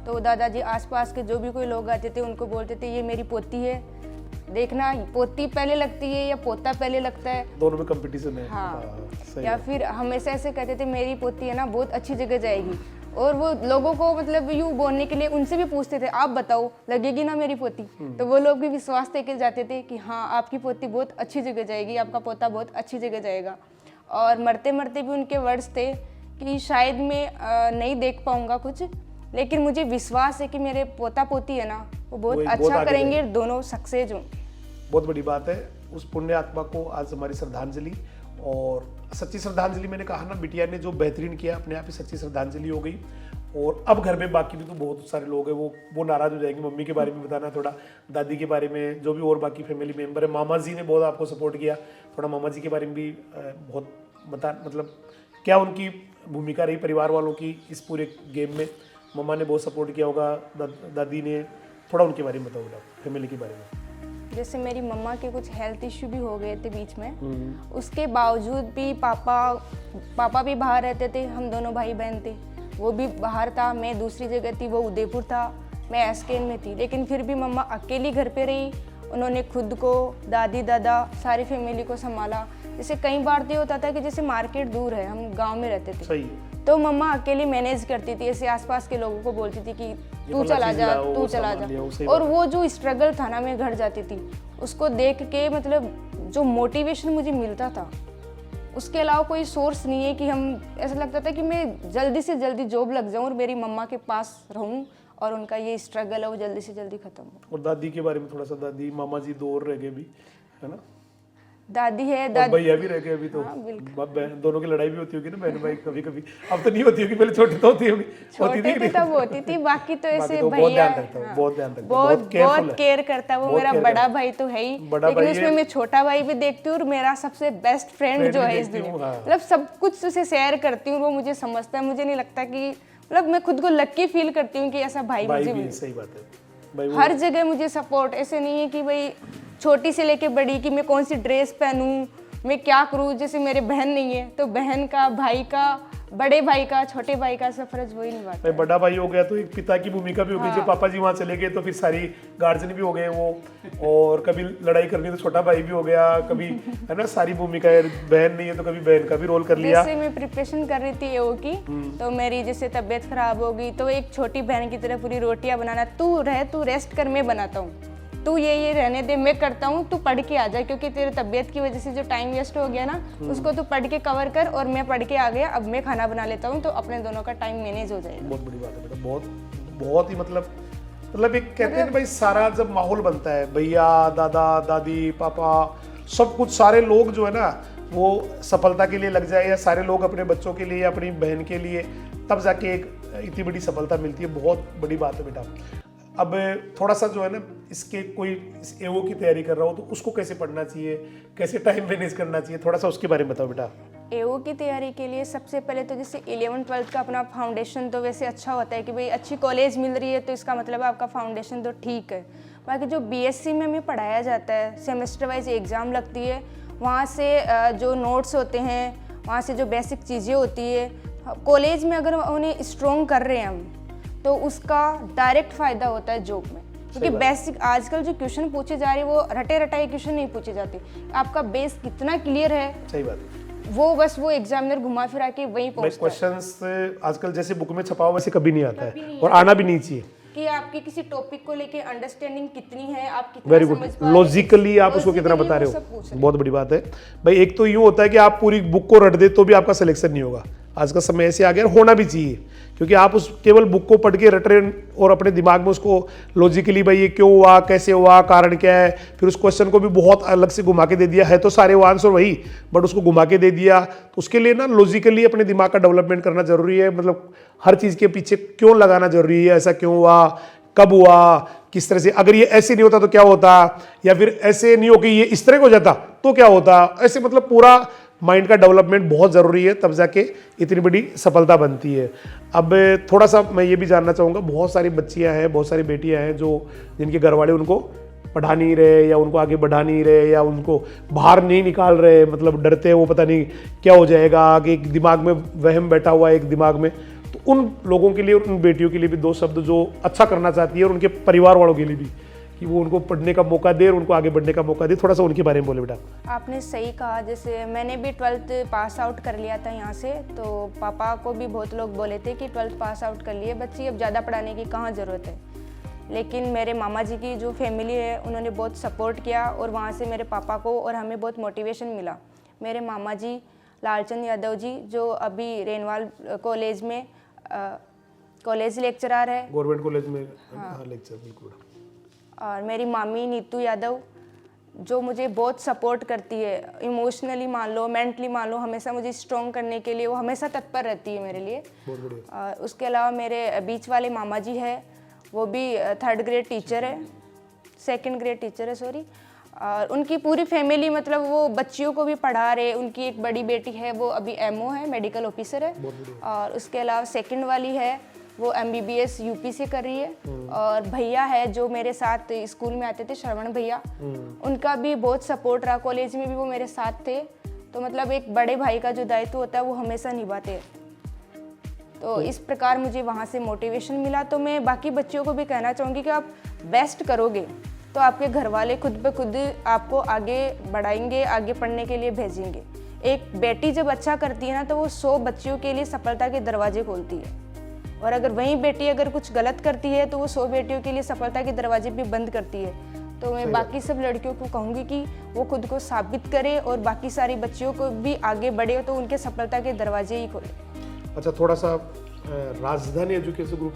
तो दादाजी आसपास के जो भी कोई लोग आते थे उनको बोलते थे ये मेरी पोती है, देखना पोती पहले लगती है या पोता पहले लगता है, दोनों में कंपटीशन है। हाँ, या फिर हमेशा ऐसे कहते थे मेरी पोती है ना बहुत अच्छी जगह जाएगी। और वो लोगों को मतलब यूँ बोलने के लिए उनसे भी पूछते थे, आप बताओ लगेगी ना मेरी पोती। तो वो लोग भी विश्वास देके जाते थे कि हाँ आपकी पोती बहुत अच्छी जगह जाएगी, आपका पोता बहुत अच्छी जगह जाएगा। और मरते मरते भी उनके वर्ड्स थे कि शायद मैं नहीं देख पाऊंगा कुछ, लेकिन मुझे विश्वास है कि मेरे पोता पोती है ना वो बहुत अच्छा करेंगे, दोनों सक्सेस हों। बहुत बड़ी बात है। उस पुण्य आत्मा को आज हमारी श्रद्धांजलि, और सच्ची श्रद्धांजलि मैंने कहा ना, बिटिया ने जो बेहतरीन किया अपने आप ही सच्ची श्रद्धांजलि हो गई। और अब घर में बाकी भी तो बहुत सारे लोग हैं, वो नाराज हो जाएंगे। मम्मी के बारे में बताना थोड़ा, दादी के बारे में, जो भी और बाकी फैमिली मेम्बर है। मामा जी ने बहुत आपको सपोर्ट किया, थोड़ा मामा जी के बारे में भी बहुत बता, मतलब क्या उनकी भूमिका रही परिवार वालों की इस पूरे गेम में। मम्मा ने बहुत सपोर्ट किया होगा, दादी ने, थोड़ा उनके बारे में बताओ बेटा, फैमिली के बारे में। जैसे मेरी मम्मा के कुछ हेल्थ इश्यू भी हो गए थे बीच में, उसके बावजूद भी पापा भी बाहर रहते थे, हम दोनों भाई बहन थे। वो भी बाहर था, मैं दूसरी जगह थी, वो उदयपुर था, मैं एसकेएन में थी। लेकिन फिर भी मम्मा अकेली घर पे रही, उन्होंने खुद को, दादी दादा, सारी फैमिली को संभाला। जैसे कई बार तो होता था कि जैसे मार्केट दूर है, हम गाँव में रहते थे, सही। तो मम्मा अकेली मैनेज करती थी, ऐसे आसपास के लोगों को बोलती थी कि तू चला जा, तू चला जा। और वो जो स्ट्रगल था ना, मैं घर जाती थी, उसको देख के मतलब जो मोटिवेशन मुझे मिलता था, उसके अलावा कोई सोर्स नहीं है कि हम, ऐसा लगता था कि मैं जल्दी से जल्दी जॉब लग जाऊं और मेरी मम्मा के पास रहूं और उनका ये स्ट्रगल है वो जल्दी से जल्दी खत्म हो। और दादी के बारे में थोड़ा सा, दादी मामा जी दो और रह गए भी, है ना? दादी है, भैया भी रह गए अभी तो। हाँ, बाप बहन दोनों की लड़ाई भी होती होगी ना, बहन भाई कभी कभी। अब तो नहीं होती होगी, पहले छोटे तो होती होगी, होती थी छोटे तब होती थी, बाकी तो ऐसे तो बहुत ध्यान रखता हूँ, बहुत ध्यान रखता हूँ, बहुत केयर करता है वो। मेरा बड़ा भाई तो है ही, लेकिन उसमें मैं छोटा भाई भी देखती हूँ और मेरा सबसे बेस्ट फ्रेंड जो है इस दुनिया में, मतलब सब कुछ उसे शेयर करती हूँ, वो मुझे समझता है। मुझे नहीं लगता कि, मतलब मैं खुद को लकी फील करती हूँ कि ऐसा भाई मुझे मिले। सही बात है। हर जगह मुझे सपोर्ट, ऐसे नहीं है कि भाई छोटी से लेके बड़ी कि मैं कौन सी ड्रेस पहनूं, मैं क्या करूं। जैसे मेरे बहन नहीं है तो बहन का, भाई का, बड़े भाई का, छोटे भाई का सब फर्ज वही निभाता है। बड़ा भाई हो गया तो एक पिता की भूमिका भी होगी। जो पापा जी वहाँ चले गए तो फिर सारी गार्जियन भी हो गए वो, और कभी लड़ाई करनी तो छोटा भाई भी हो गया, कभी है ना, सारी भूमिका है। बहन नहीं है तो कभी बहन का भी रोल कर लिया। जैसे मैं प्रिपरेशन कर रही थी एओ की, तो मेरी जैसे तबीयत खराब हो गई तो एक छोटी बहन की तरह पूरी रोटियां बनाना, तू रेस्ट कर, मैं बनाता हूँ, तू ये रहने दे, मैं करता हूँ, तू पढ़ के आ जा, क्योंकि तेरे तबीयत की वजह से जो टाइम वेस्ट हो गया ना, उसको तू पढ़ के कवर कर। और मैं पढ़ के आ गया, अब मैं खाना बना लेता हूँ, तो अपने दोनों का टाइम मैनेज हो जाएगा। बहुत बड़ी बात है बेटा, बहुत ही मतलब एक कहते हैं भाई, सारा जब माहौल बनता है, भैया, दादा, दादी, पापा, सब कुछ, सारे लोग जो है ना वो सफलता के लिए लग जाए, या सारे लोग अपने बच्चों के लिए, अपनी बहन के लिए, तब जाके एक इतनी बड़ी सफलता मिलती है। बहुत बड़ी बात है बेटा। अब थोड़ा सा जो है ना, इसके कोई इस एओ की तैयारी कर रहा हो तो उसको कैसे पढ़ना चाहिए, कैसे टाइम मैनेज करना चाहिए, थोड़ा सा उसके बारे में बताओ बेटा। एओ की तैयारी के लिए सबसे पहले तो जैसे 11th-12th का अपना फाउंडेशन तो वैसे अच्छा होता है कि भाई अच्छी कॉलेज मिल रही है तो इसका मतलब है आपका फाउंडेशन तो ठीक है। बाकी जो बीएससी में हमें पढ़ाया जाता है, सेमेस्टर वाइज एग्ज़ाम लगती है, वहाँ से जो नोट्स होते हैं, वहाँ से जो बेसिक चीज़ें होती है, कॉलेज में अगर उन्हें स्ट्रॉन्ग कर रहे हैं हम, तो उसका डायरेक्ट फ़ायदा होता है जॉब में। क्योंकि बेसिक आजकल जो क्वेश्चन पूछे जा रहे हैं वो रटे रटाए क्वेश्चन नहीं पूछे जाते, आपका बेस कितना क्लियर है, सही बात है, वो एग्जामिनर घुमा फिरा के वहीं पहुंचता है। क्वेश्चंस आजकल जैसे बुक में छपा हुआ वैसे कभी नहीं आता है, और आना भी नहीं चाहिए। कि आपकी किसी टॉपिक को लेके अंडरस्टैंडिंग कितनी है, आप कितना वेरी गुड, लॉजिकली आप उसको कितना बता रहे हो, बहुत बड़ी बात है भाई। एक तो यूँ होता है कि आप पूरी बुक को रट दे तो भी आपका सिलेक्शन नहीं होगा। आज का समय ऐसे आ गया, होना भी चाहिए, क्योंकि आप उस केवल बुक को पढ़ के रट रहे और अपने दिमाग में उसको लॉजिकली भाई ये क्यों हुआ, कैसे हुआ, कारण क्या है, फिर उस क्वेश्चन को भी बहुत अलग से घुमा के दे दिया है, तो सारे वो आंसर वही, बट उसको घुमा के दे दिया। तो उसके लिए ना लॉजिकली अपने दिमाग का डेवलपमेंट करना जरूरी है। मतलब हर चीज़ के पीछे क्यों लगाना जरूरी है, ऐसा क्यों हुआ, कब हुआ, किस तरह से, अगर ये ऐसे नहीं होता तो क्या होता, या फिर ऐसे नहीं हो कि ये इस तरह हो जाता तो क्या होता, ऐसे मतलब पूरा माइंड का डेवलपमेंट बहुत ज़रूरी है, तब जाके इतनी बड़ी सफलता बनती है। अब थोड़ा सा मैं ये भी जानना चाहूँगा, बहुत सारी बच्चियाँ हैं, बहुत सारी बेटियाँ हैं जो जिनके घर वाले उनको पढ़ा नहीं रहे, या उनको आगे बढ़ा नहीं रहे, या उनको बाहर नहीं निकाल रहे, मतलब डरते हैं वो, पता नहीं क्या हो जाएगा आगे, एक दिमाग में वहम बैठा हुआ है एक दिमाग में। तो उन लोगों के लिए, उन बेटियों के लिए भी दो शब्द जो अच्छा करना चाहती है, और उनके परिवार वालों के लिए भी, कि वो उनको पढ़ने का मौका दे और उनको आगे बढ़ने का मौका दे, थोड़ा सा उनके बारे में बोले बेटा। आपने सही कहा, जैसे मैंने भी 12th पास आउट कर लिया था यहाँ से, तो पापा को भी बहुत लोग बोले थे कि 12th पास आउट कर लिए बच्ची, अब ज़्यादा पढ़ाने की कहाँ ज़रूरत है। लेकिन मेरे मामा जी की जो फैमिली है उन्होंने बहुत सपोर्ट किया और वहाँ से मेरे पापा को और हमें बहुत मोटिवेशन मिला। मेरे मामा जी लालचंद यादव जी जो अभी रेनवाल कॉलेज में कॉलेज लेक्चरर है, गवर्नमेंट कॉलेज में लेक्चर, बिल्कुल। और मेरी मामी नीतू यादव जो मुझे बहुत सपोर्ट करती है, इमोशनली मान लो, मेंटली मान लो, हमेशा मुझे स्ट्रॉन्ग करने के लिए वो हमेशा तत्पर रहती है मेरे लिए। बहुत बढ़िया। और उसके अलावा मेरे बीच वाले मामा जी है, वो भी 3rd ग्रेड टीचर है, 2nd ग्रेड टीचर है सॉरी। और उनकी पूरी फैमिली, मतलब वो बच्चियों को भी पढ़ा रहे। उनकी एक बड़ी बेटी है वो अभी एमओ है, मेडिकल ऑफिसर है। और उसके अलावा 2nd वाली है वो MBBS यूपी से कर रही है। और भैया है जो मेरे साथ स्कूल में आते थे, श्रवण भैया, उनका भी बहुत सपोर्ट रहा, कॉलेज में भी वो मेरे साथ थे। तो मतलब एक बड़े भाई का जो दायित्व होता है वो हमेशा निभाते हैं। तो इस प्रकार मुझे वहाँ से मोटिवेशन मिला। तो मैं बाकी बच्चों को भी कहना चाहूँगी कि आप बेस्ट करोगे तो आपके घर वाले खुद ब खुद आपको आगे बढ़ाएंगे, आगे पढ़ने के लिए भेजेंगे। एक बेटी जब अच्छा करती है ना तो वो 100 बच्चियों के लिए सफलता के दरवाजे खोलती है। और अगर वही बेटी अगर कुछ गलत करती है तो वो 100 बेटियों के लिए सफलता के दरवाजे भी बंद करती है। तो मैं बाकी सब लड़कियों को कहूँगी कि वो खुद को साबित करे और बाकी सारी बच्चियों को भी आगे बढ़े तो उनके सफलता के दरवाजे ही खोले। अच्छा, थोड़ा सा राजधानी एजुकेशन ग्रुप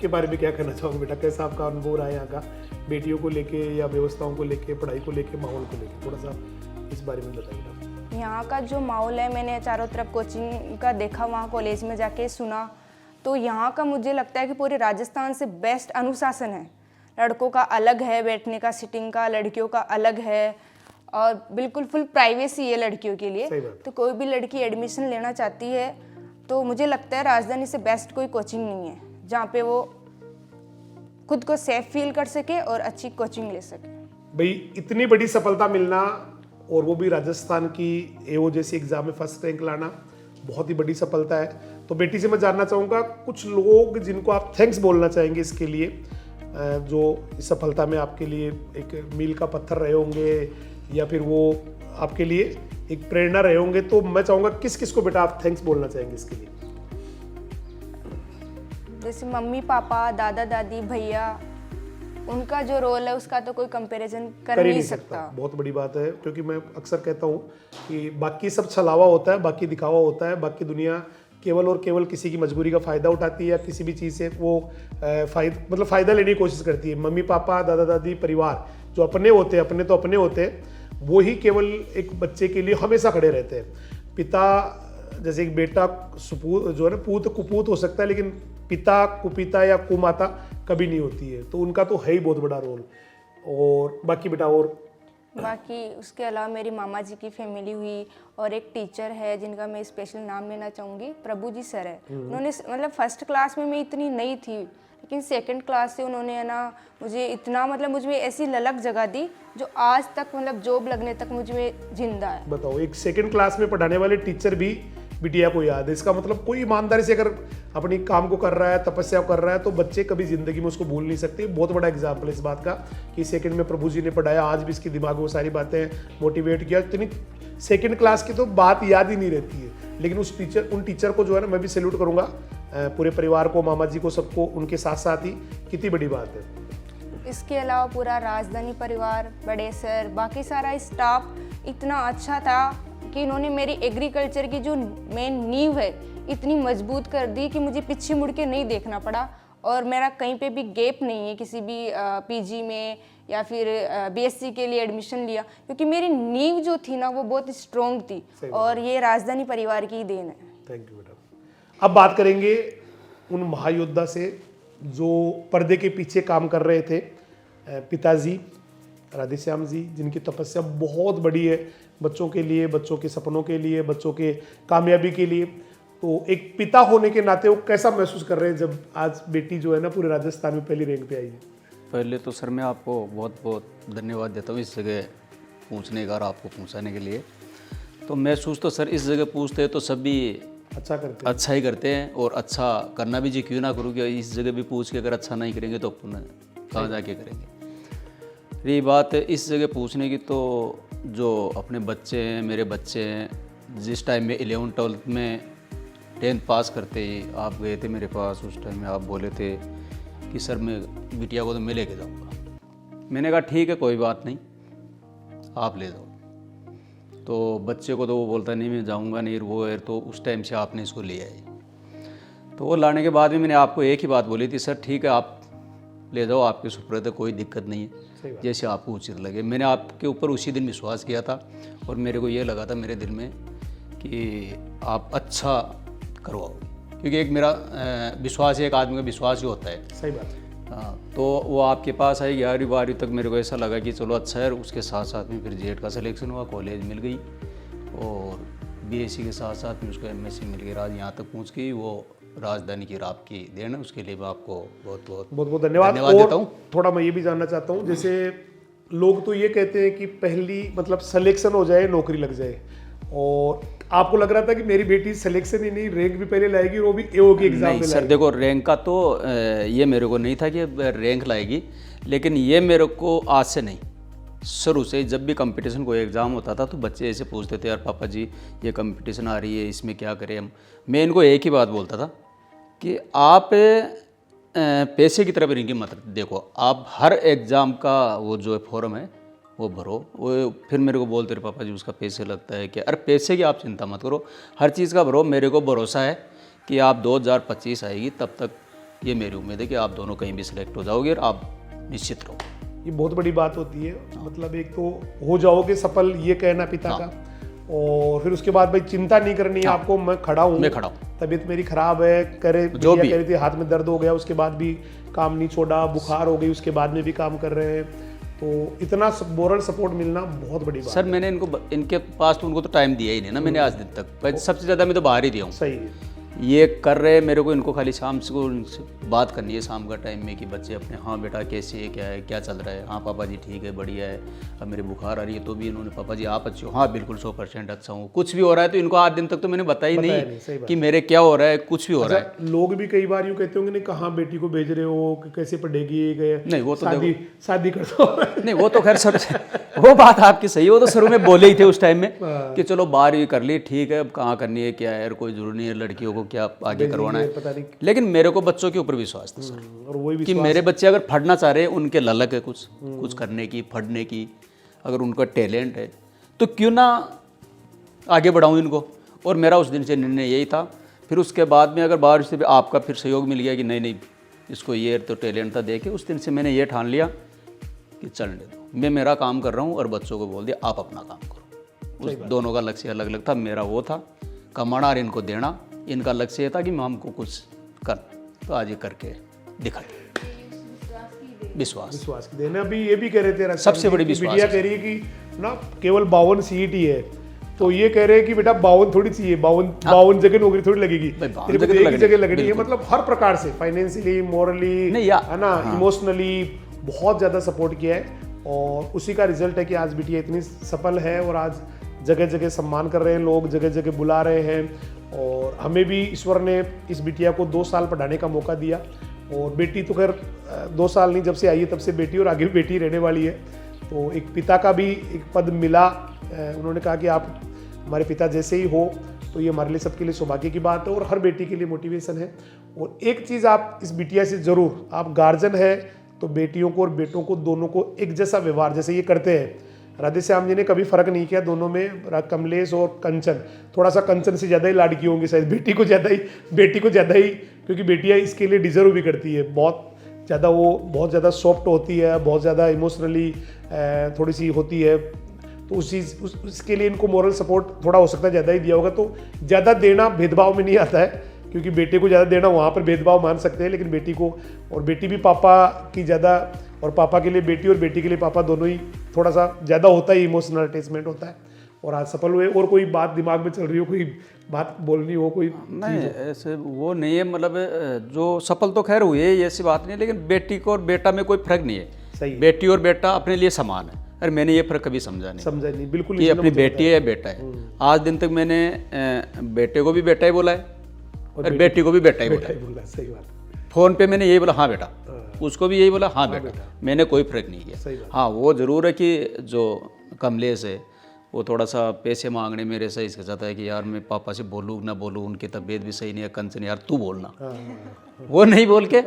के बारे में क्या कहना चाहोगे बेटा? कैसा आपका अनुभव रहा है यहाँ का, बेटियों को लेके या व्यवस्थाओं को लेके, पढ़ाई को लेके, माहौल को लेके? थोड़ा सा इस बारे में बताइए। यहाँ का जो माहौल है, मैंने चारों तरफ कोचिंग का देखा, वहाँ कॉलेज में जाके सुना, तो यहाँ का मुझे लगता है कि पूरे राजस्थान से बेस्ट अनुशासन है। लड़कों का अलग है बैठने का, सिटिंग का, लड़कियों का अलग है, और बिल्कुल फुल प्राइवेसी है लड़कियों के लिए। तो कोई भी लड़की एडमिशन लेना चाहती है तो मुझे लगता है राजधानी से बेस्ट कोई कोचिंग नहीं है जहाँ पे वो खुद को सेफ फील कर सके और अच्छी कोचिंग ले सके। भाई, इतनी बड़ी सफलता मिलना और वो भी राजस्थान की एओ जैसी एग्जाम में फर्स्ट रैंक लाना बहुत ही बड़ी सफलता है। तो बेटी से मैं जानना चाहूँगा कुछ लोग जिनको आप थैंक्स बोलना चाहेंगे इसके लिए, जो इस सफलता में आपके लिए एक मील का पत्थर रहे होंगे या फिर वो आपके लिए एक प्रेरणा रहे होंगे, तो मैं चाहूँगा किस किस को बेटा आप थैंक्स बोलना चाहेंगे इसके लिए? जैसे मम्मी पापा, दादा दादी, भैया, उनका जो रोल है उसका तो कोई कंपैरिजन कर नहीं सकता। बहुत बड़ी बात है, क्योंकि मैं अक्सर कहता हूँ कि बाकी सब छलावा होता है, बाकी दिखावा होता है, बाकी दुनिया केवल और केवल किसी की मजबूरी का फ़ायदा उठाती है या किसी भी चीज़ से वो फ़ायदा लेने की कोशिश करती है। मम्मी पापा, दादा दादी, परिवार जो अपने होते हैं, अपने तो अपने होते हैं, वो ही केवल एक बच्चे के लिए हमेशा खड़े रहते हैं। पिता, जैसे एक बेटा सुपूत जो है ना, पूत कुपूत हो सकता है, लेकिन पिता कुपिता या कुमाता कभी नहीं होती है, तो उनका तो है ही बहुत बड़ा रोल। और बाकी बेटा, और बाकी उसके अलावा मेरी मामा जी की फैमिली हुई, और एक टीचर है जिनका मैं स्पेशल नाम लेना चाहूँगी, प्रभु जी सर है। उन्होंने मतलब फर्स्ट क्लास में मैं इतनी नई थी, लेकिन 2nd क्लास से उन्होंने है ना मुझे इतना, मतलब मुझ में ऐसी ललक जगा दी जो आज तक मतलब जॉब लगने तक मुझ में जिंदा है। बताओ, एक 2nd क्लास में पढ़ाने वाले टीचर भी बिटिया को याद है। इसका मतलब कोई ईमानदारी से अगर अपनी काम को कर रहा है, तपस्या कर रहा है, तो बच्चे कभी जिंदगी में उसको भूल नहीं सकते। बहुत बड़ा एग्जाम्पल है इस बात का कि 2nd में प्रभु जी ने पढ़ाया, आज भी इसके दिमाग में वो सारी बातें मोटिवेट किया। इतनी 2nd क्लास की तो बात याद ही नहीं रहती है, लेकिन उन टीचर को जो है ना, मैं भी सैल्यूट करूँगा, पूरे परिवार को, मामा जी को, सबको, उनके साथ साथ ही, कितनी बड़ी बात है। इसके अलावा पूरा राजधानी परिवार, बड़े सर, बाकी सारा स्टाफ इतना अच्छा था कि इन्होंने मेरी एग्रीकल्चर की जो मेन नींव है इतनी मजबूत कर दी कि मुझे पीछे मुड़ के नहीं देखना पड़ा, और मेरा कहीं पे भी गैप नहीं है किसी भी पीजी में या फिर बीएससी के लिए एडमिशन लिया, क्योंकि मेरी नींव जो थी ना वो बहुत स्ट्रॉन्ग थी, और ये राजधानी परिवार की ही देन है। थैंक यू बेटा। अब बात करेंगे उन महायोद्धा से जो पर्दे के पीछे काम कर रहे थे, पिताजी राधेश्याम जी, जिनकी तपस्या बहुत बड़ी है बच्चों के लिए, बच्चों के सपनों के लिए, बच्चों के कामयाबी के लिए। तो एक पिता होने के नाते वो कैसा महसूस कर रहे हैं जब आज बेटी जो है ना पूरे राजस्थान में पहली रैंक पे आई है? पहले तो सर मैं आपको बहुत बहुत धन्यवाद देता हूँ इस जगह पूछने का और आपको पहुँचाने के लिए। तो महसूस तो सर इस जगह पूछते हैं तो सभी अच्छा ही करते हैं, और अच्छा करना भी जी क्यों ना करूँ, कि इस जगह भी पूछ के अगर अच्छा नहीं करेंगे तो अपन कहाँ जाके करेंगे। रही बात इस जगह पूछने की, तो जो अपने बच्चे हैं, मेरे बच्चे हैं, जिस टाइम में 11th-12th में 10th पास करते ही आप गए थे मेरे पास, उस टाइम में आप बोले थे कि सर मैं बिटिया को तो मैं लेके जाऊँगा। मैंने कहा ठीक है कोई बात नहीं, आप ले जाओ। तो बच्चे को तो वो बोलता नहीं मैं जाऊँगा नहीं, वो है, तो उस टाइम से आपने इसको ले आए। तो वो लाने के बाद में मैंने आपको एक ही बात बोली थी, सर ठीक है आप ले जाओ, आपके सुपुर्द है, कोई दिक्कत नहीं है, जैसे आपको उचित लगे। मैंने आपके ऊपर उसी दिन विश्वास किया था और मेरे को ये लगा था मेरे दिल में कि आप अच्छा करवाओगे, क्योंकि एक मेरा विश्वास है, एक आदमी का विश्वास ही होता है। सही बात है। हाँ, तो वो आपके पास आई 11वीं-12वीं तक, मेरे को ऐसा लगा कि चलो अच्छा है। उसके साथ साथ में फिर जेड का सिलेक्शन हुआ, कॉलेज मिल गई और बीएससी के साथ साथ में उसको एमएससी मिल गई। आज यहाँ तक पहुँच गई, वो राजधानी की रात की देन है, उसके लिए मैं आपको बहुत बहुत धन्यवाद देता हूँ। थोड़ा मैं ये भी जानना चाहता हूँ, जैसे लोग तो ये कहते हैं कि पहली मतलब सिलेक्शन हो जाए नौकरी लग जाए, और आपको लग रहा था कि मेरी बेटी सिलेक्शन ही नहीं रैंक भी पहले लाएगी और वो भी एओ के एग्जाम में नहीं सर, देखो रैंक का तो ये मेरे को नहीं था कि रैंक लाएगी, लेकिन ये मेरे को आज से नहीं, शुरू से जब भी कंपटीशन कोई एग्ज़ाम होता था तो बच्चे ऐसे पूछते थे, यार पापा जी ये कंपटीशन आ रही है, इसमें क्या करें हम। मैं इनको एक ही बात बोलता था कि आप पैसे की तरफ इनकी मत देखो, आप हर एग्ज़ाम का वो जो फॉर्म है वो भरो। वो फिर मेरे को बोलते रहे पापा जी उसका पैसे लगता है क्या, अरे पैसे की आप चिंता मत करो, हर चीज़ का भरो। मेरे को भरोसा है कि आप 2025 आएगी, तब तक ये मेरी उम्मीद है कि आप दोनों कहीं भी सिलेक्ट हो जाओगे और आप निश्चित रहो। ये बहुत बड़ी बात होती है, मतलब एक तो हो जाओगे सफल, ये कहना पिता का, और फिर उसके बाद भाई चिंता नहीं करनी है आपको, मैं खड़ा हूँ, तबीयत मेरी खराब है, करे जो भी कह रही थी, हाथ में दर्द हो गया उसके बाद भी काम नहीं छोड़ा, बुखार हो गई उसके बाद में भी काम कर रहे हैं, तो इतना मोरल सपोर्ट मिलना बहुत बड़ी बात सर। मैंने इनके पास तो उनको तो टाइम दिया ही नहीं ना मैंने आज दिन तक, सबसे ज़्यादा मैं तो बाहर ही दिया हूँ। सही है, ये कर रहे मेरे को, इनको खाली शाम से उनसे बात करनी है शाम का टाइम में कि बच्चे अपने, हाँ बेटा कैसे है, क्या है, क्या चल रहा है, हाँ पापा जी ठीक है बढ़िया है, अब मेरे बुखार आ रही है तो भी इन्होंने पापा जी आप अच्छे हो, हाँ बिल्कुल 100% अच्छा हूँ। कुछ भी हो रहा है तो इनको आज दिन तक तो मैंने बताया ही नहीं कि मेरे क्या हो रहा है, कुछ भी हो रहा है। लोग भी कई बार यूँ कहते होंगे नहीं कहाँ बेटी को भेज रहे हो, कैसे पढ़ेगी, नहीं वो तो शादी कर दो। नहीं वो तो खैर सर वो बात आपकी सही है, वो तो शुरू में बोले ही थे उस टाइम में कि चलो 12वीं कर ली ठीक है, अब कहाँ करनी है क्या है, कोई जरूरी नहीं है, लड़कियों को क्या आगे करवाना है। लेकिन मेरे को बच्चों के ऊपर विश्वास था सर, और वही कि मेरे बच्चे अगर पढ़ना चाह रहे हैं, उनके ललक है कुछ करने की, पढ़ने की, अगर उनका टैलेंट है तो क्यों ना आगे बढ़ाऊं इनको। और मेरा उस दिन से निर्णय यही था। फिर उसके बाद में अगर बाहर से भी आपका फिर सहयोग मिल गया कि नहीं इसको ये तो टैलेंट था, देखे उस दिन से मैंने ये ठान लिया कि चलने दो, मैं मेरा काम कर रहा हूँ और बच्चों को बोल दिया आप अपना काम करो। उस दोनों का लक्ष्य अलग अलग था, मेरा वो था कमाना और इनको देना, इनका लक्ष्य ये था कि मैं हमको कुछ कर, तो आज ये करके दिखाए। विश्वास की देना। अभी ये भी कह रहे थे सबसे बड़ी विश्वास मीडिया कह रही है कि ना केवल 52 सीट ही है, तो ये कह रहे हैं कि बेटा 52 थोड़ी चाहिए, 52 जगह नौकरी थोड़ी लगेगी, एक जगह लगनी है, मतलब हर प्रकार से फाइनेंशियली, मोरली, है ना, इमोशनली बहुत ज़्यादा सपोर्ट किया है, और उसी का रिजल्ट है कि आज बिटिया इतनी सफल है और आज जगह जगह सम्मान कर रहे हैं लोग, जगह जगह बुला रहे हैं। और हमें भी ईश्वर ने इस बिटिया को 2 साल पढ़ाने का मौका दिया, और बेटी तो खैर 2 साल नहीं, जब से आई है तब से बेटी, और आगे भी बेटी रहने वाली है। तो एक पिता का भी एक पद मिला, उन्होंने कहा कि आप हमारे पिता जैसे ही हो, तो ये हमारे लिए सबके लिए सौभाग्य की बात है और हर बेटी के लिए मोटिवेशन है। और एक चीज़ आप इस बिटिया से ज़रूर, आप गार्जियन है तो बेटियों को और बेटों को दोनों को एक जैसा व्यवहार जैसे ये करते हैं, राधे श्याम जी ने कभी फर्क नहीं किया दोनों में। कमलेश और कंचन, थोड़ा सा कंचन से ज़्यादा ही लाडकी होंगी शायद, बेटी को ज़्यादा ही, क्योंकि बेटियाँ इसके लिए डिजर्व भी करती है बहुत ज़्यादा, वो बहुत ज़्यादा सॉफ्ट होती है, बहुत ज़्यादा इमोशनली थोड़ी सी होती है, तो उसके लिए इनको मोरल सपोर्ट थोड़ा हो सकता है ज़्यादा ही दिया होगा। तो ज़्यादा देना भेदभाव में नहीं आता है, क्योंकि बेटे को ज़्यादा देना वहाँ पर भेदभाव मान सकते हैं, लेकिन बेटी को, और बेटी भी पापा की ज़्यादा, और पापा के लिए बेटी और बेटी के लिए पापा, दोनों ही थोड़ा सा ज़्यादा होता है, इमोशनल अटैचमेंट होता है। और आज सफल हुए। और कोई बात दिमाग में चल रही हो, कोई बात बोलनी हो, कोई नहीं ऐसे वो नहीं है, मतलब जो सफल तो खैर हुए ऐसी बात नहीं है, लेकिन बेटी को और बेटा में कोई फर्क नहीं है। सही, बेटी और बेटा अपने लिए समान है। अरे मैंने ये फर्क कभी समझा नहीं, बिल्कुल ये अपनी बेटी है या बेटा है। आज दिन तक मैंने बेटे को भी बेटा ही बोला है और बेटी को भी बेटा ही बोला है। सही बात। फ़ोन पे मैंने यही बोला हाँ बेटा, उसको भी यही बोला हाँ बेटा, मैंने कोई फर्क नहीं किया। हाँ वो ज़रूर है कि जो कमलेश है वो थोड़ा सा पैसे मांगने मेरे से इसके चाहता है कि यार मैं पापा से बोलूँ ना बोलूँ, उनकी तबीयत भी सही नहीं है, कंचन यार तू बोलना, वो नहीं बोल के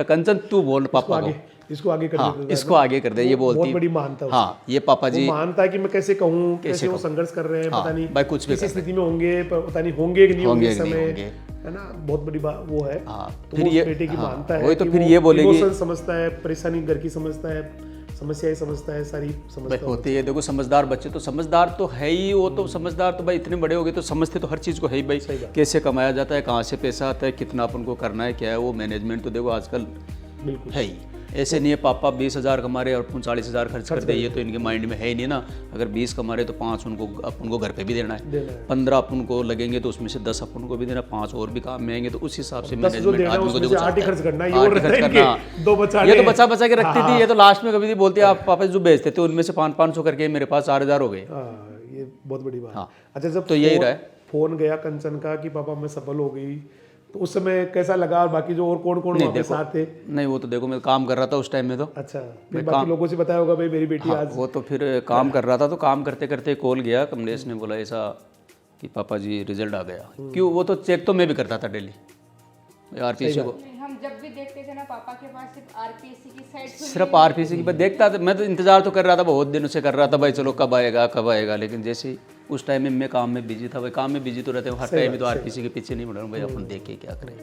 कंचन तू बोल पापा को, इसको आगे कर हाँ देता इसको आगे कर दे, ये बोलती बहुत बड़ी महानता है हाँ ये पापा जी मानता है कि मैं कैसे कहूँ, कैसे वो संघर्ष कर रहे हैं, पता नहीं भाई कुछ भी किस स्थिति में होंगे, पता नहीं होंगे कि नहीं होंगे इस होंगे कि नहीं समय, होंगे। है ना, बहुत बड़ी बात वो है। हाँ, तो फिर वो ये- बेटे की हाँ, मानता है वही तो कि फिर वो ये बोलेगी- इमोशन समझता है, परेशानी घर की समझता है, समस्याएं समझता है, सारी समझता भाई है। होती है, देखो समझदार बच्चे तो समझदार तो है ही, वो तो समझदार तो भाई इतने बड़े हो गए तो समझते तो हर चीज़ को है ही भाई, कैसे कमाया जाता है, कहाँ से पैसा आता है, कितना अपन को करना है, क्या है, वो मैनेजमेंट तो देखो आजकल बिल्कुल है ही। ऐसे नहीं है पापा 20,000 कमा रहे और अपन 40,000 खर्च कर दे, ये तो इनके माइंड में है ही नहीं ना। अगर 20 कमा रहे तो 5 उनको अपन को घर पे भी देना है, 15 अपन को लगेंगे तो उसमें से 10 अपन को भी देना, 5 और भी काम में आएंगे, तो उस हिसाब से मैनेजमेंट आदमी को देखो 8 ही खर्च करना है, ये आठ और ही खर्च रहता है करना। इनके, 2 बचा ये तो बचा बचा के रखती थी, ये तो लास्ट में कभी थी बोलती है आप पापा जो बेचते थे उनमें से 500 करके मेरे पास 4,000 हो गए। ये बहुत बड़ी बात। हाँ। अच्छा जब तो यही रहा है। फोन गया कंचन का कि पापा मैं सफल हो गई, तो उस समय कैसा लगा, और बाकी जो और कौन कौन वहाँ पे साथ थे? नहीं वो तो देखो मैं काम कर रहा था उस टाइम में तो, अच्छा फिर बाकी लोगों से बताया होगा भाई मेरी बेटी हाँ, आज वो तो फिर काम कर रहा था, तो काम करते करते कॉल गया, कमलेश ने बोला ऐसा कि पापा जी रिजल्ट आ गया। क्यों, वो तो चेक तो मैं भी करता था डेली आरपीसी को, हम जब भी देखते थे ना पापा के पास सिर्फ आरपीएससी की साइड सिर्फ आरपीसी की बात देखता था मैं, तो इंतजार तो कर रहा था, बहुत दिनों से कर रहा था भाई चलो कब आएगा कब आएगा, लेकिन जैसे ही उस टाइम में मैं काम में बिजी था भाई, काम में बिजी तो रहते हैं हर टाइम में, तो आरपीसी के पीछे नहीं बढ़ रहा हूँ भाई, अपन देख के क्या करें।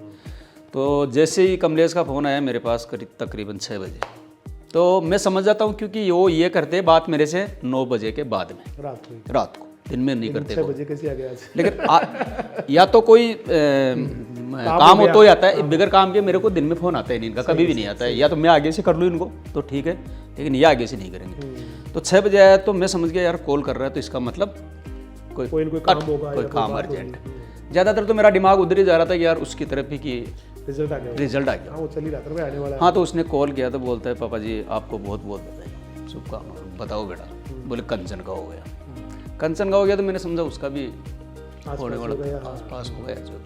तो जैसे ही कमलेश का फ़ोन आया मेरे पास तकरीबन 6 बजे, तो मैं समझ जाता हूँ क्योंकि वो ये करते बात मेरे से 9 बजे के बाद में, रात को, दिन में नहीं करते 6 बजे कैसे आ गया आज? लेकिन या तो कोई काम हो तो ही आता है, बगैर काम के मेरे को दिन में फ़ोन आता है नहीं इनका, कभी भी नहीं आता है, या तो मैं आगे से कर लूँ इनको तो ठीक है, लेकिन ये आगे से नहीं करेंगे। तो 6 बजे आया तो मैं समझ गया यार कॉल कर रहा है तो इसका मतलब कोई काम होगा, कोई काम अर्जेंट। ज़्यादातर तो मेरा दिमाग उधर ही जा रहा था कि यार उसकी तरफ ही कि रिजल्ट आ गया, रिजल्ट आ गया। हाँ वो चल ही रहा था भाई, आने वाला है। हाँ तो उसने कॉल किया तो बोलता है पापा जी आपको बहुत बहुत बधाई, शुभकामनाएं, बताओ बेटा। बोले कंचन का हो गया, कंचन का हो गया तो मैंने समझा उसका भी होने वाला आस-पास हो गया जो,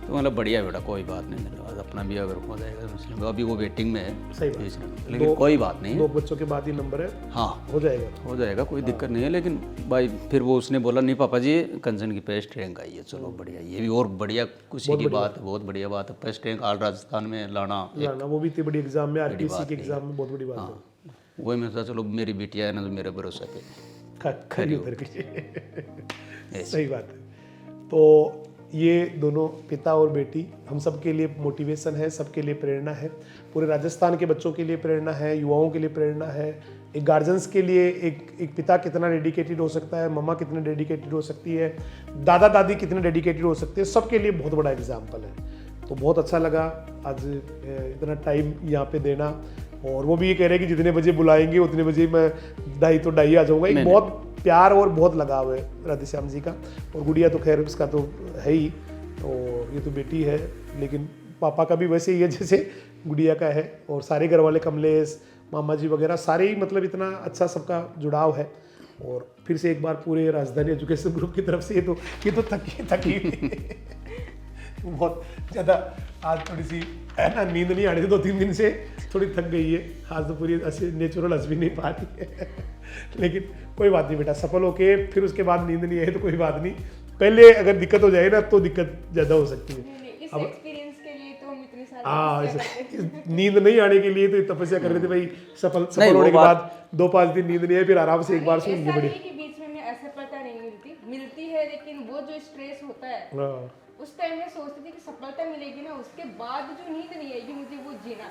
तो मतलब बढ़िया बेटा कोई बात नहीं, धन्यवाद, अपना भी अगर हो जाएगा तो मुस्लिम अभी वो वेटिंग में है, सही बात, लेकिन कोई बात नहीं, 2 बच्चों के बाद ही नंबर है, हाँ हो जाएगा कोई दिक्कत नहीं है। लेकिन भाई फिर वो उसने बोला नहीं पापा जी कंचन की फर्स्ट रैंक आई है, चलो बढ़िया, ये भी और बढ़िया खुशी की बात है, बहुत बढ़िया बात है, फर्स्ट रैंक ऑल राजस्थान में लाना वो भी इतनी बड़ी एग्जाम में, आरपीसी के एग्जाम में बहुत बड़ी बात है। वही मैं सोचा चलो मेरी बेटिया है ना तो मेरे भरोसा पे खरी उधर की सही बात है। तो ये दोनों पिता और बेटी हम सब के लिए मोटिवेशन है, सबके लिए प्रेरणा है, पूरे राजस्थान के बच्चों के लिए प्रेरणा है, युवाओं के लिए प्रेरणा है, एक गार्जियंस के लिए एक पिता कितना डेडिकेटेड हो सकता है, मम्मा कितने डेडिकेटेड हो सकती है, दादा दादी कितने डेडिकेटेड हो सकते हैं, सबके लिए बहुत बड़ा एग्जाम्पल है। तो बहुत अच्छा लगा आज इतना टाइम यहाँ पे देना, और वो भी ये कह रहे हैं कि जितने बजे बुलाएंगे उतने बजे मैं 2:30 आ जाऊँगा। एक बहुत प्यार और बहुत लगाव है राधेश्याम जी का, और गुड़िया तो खैर उसका तो है ही, और ये तो बेटी है, लेकिन पापा का भी वैसे ही है जैसे गुड़िया का है, और सारे घर वाले कमलेश मामा जी वगैरह सारे ही, मतलब इतना अच्छा सबका जुड़ाव है। और फिर से एक बार पूरे राजधानी एजुकेशन ग्रुप की तरफ से ये तो थकी बहुत ज़्यादा आज थोड़ी सी है ना, नींद नहीं आ रही थी 2-3 दिन से, थोड़ी थक गई है आज, तो पूरी ऐसे नेचुरल हंस भी नहीं पा रही है लेकिन कोई बात नहीं बेटा, सफल होके फिर उसके बाद नींद नहीं आई तो कोई बात नहीं, पहले अगर दिक्कत हो जाए ना तो दिक्कत ज़्यादा हो सकती है। इस एक्सपीरियंस के लिए तो हम इतने सारे हाँ, नींद नहीं आने के लिए तो तपस्या कर रहे थे भाई, सफल होने के बाद 2-5 दिन नींद नहीं आई, फिर आराम से एक बार सुनिए बड़ी के बीच में असफलता नहीं मिलती है, लेकिन वो जो स्ट्रेस होता है उस टाइम में सोचती थी कि सफलता मिलेगी ना, उसके बाद जो नींद नहीं आएगी मुझे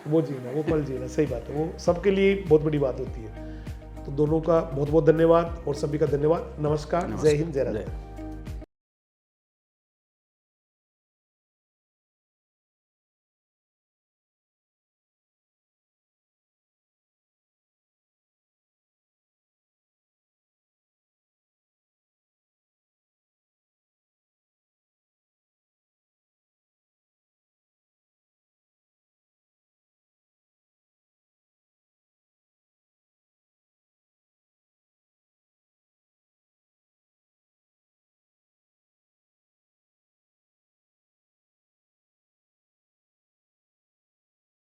वो जीना वो पल जीना, सही बात है, वो सबके लिए बहुत बड़ी बात होती है। तो दोनों का बहुत बहुत धन्यवाद, और सभी का धन्यवाद। नमस्कार, जय हिंद, जय राधे।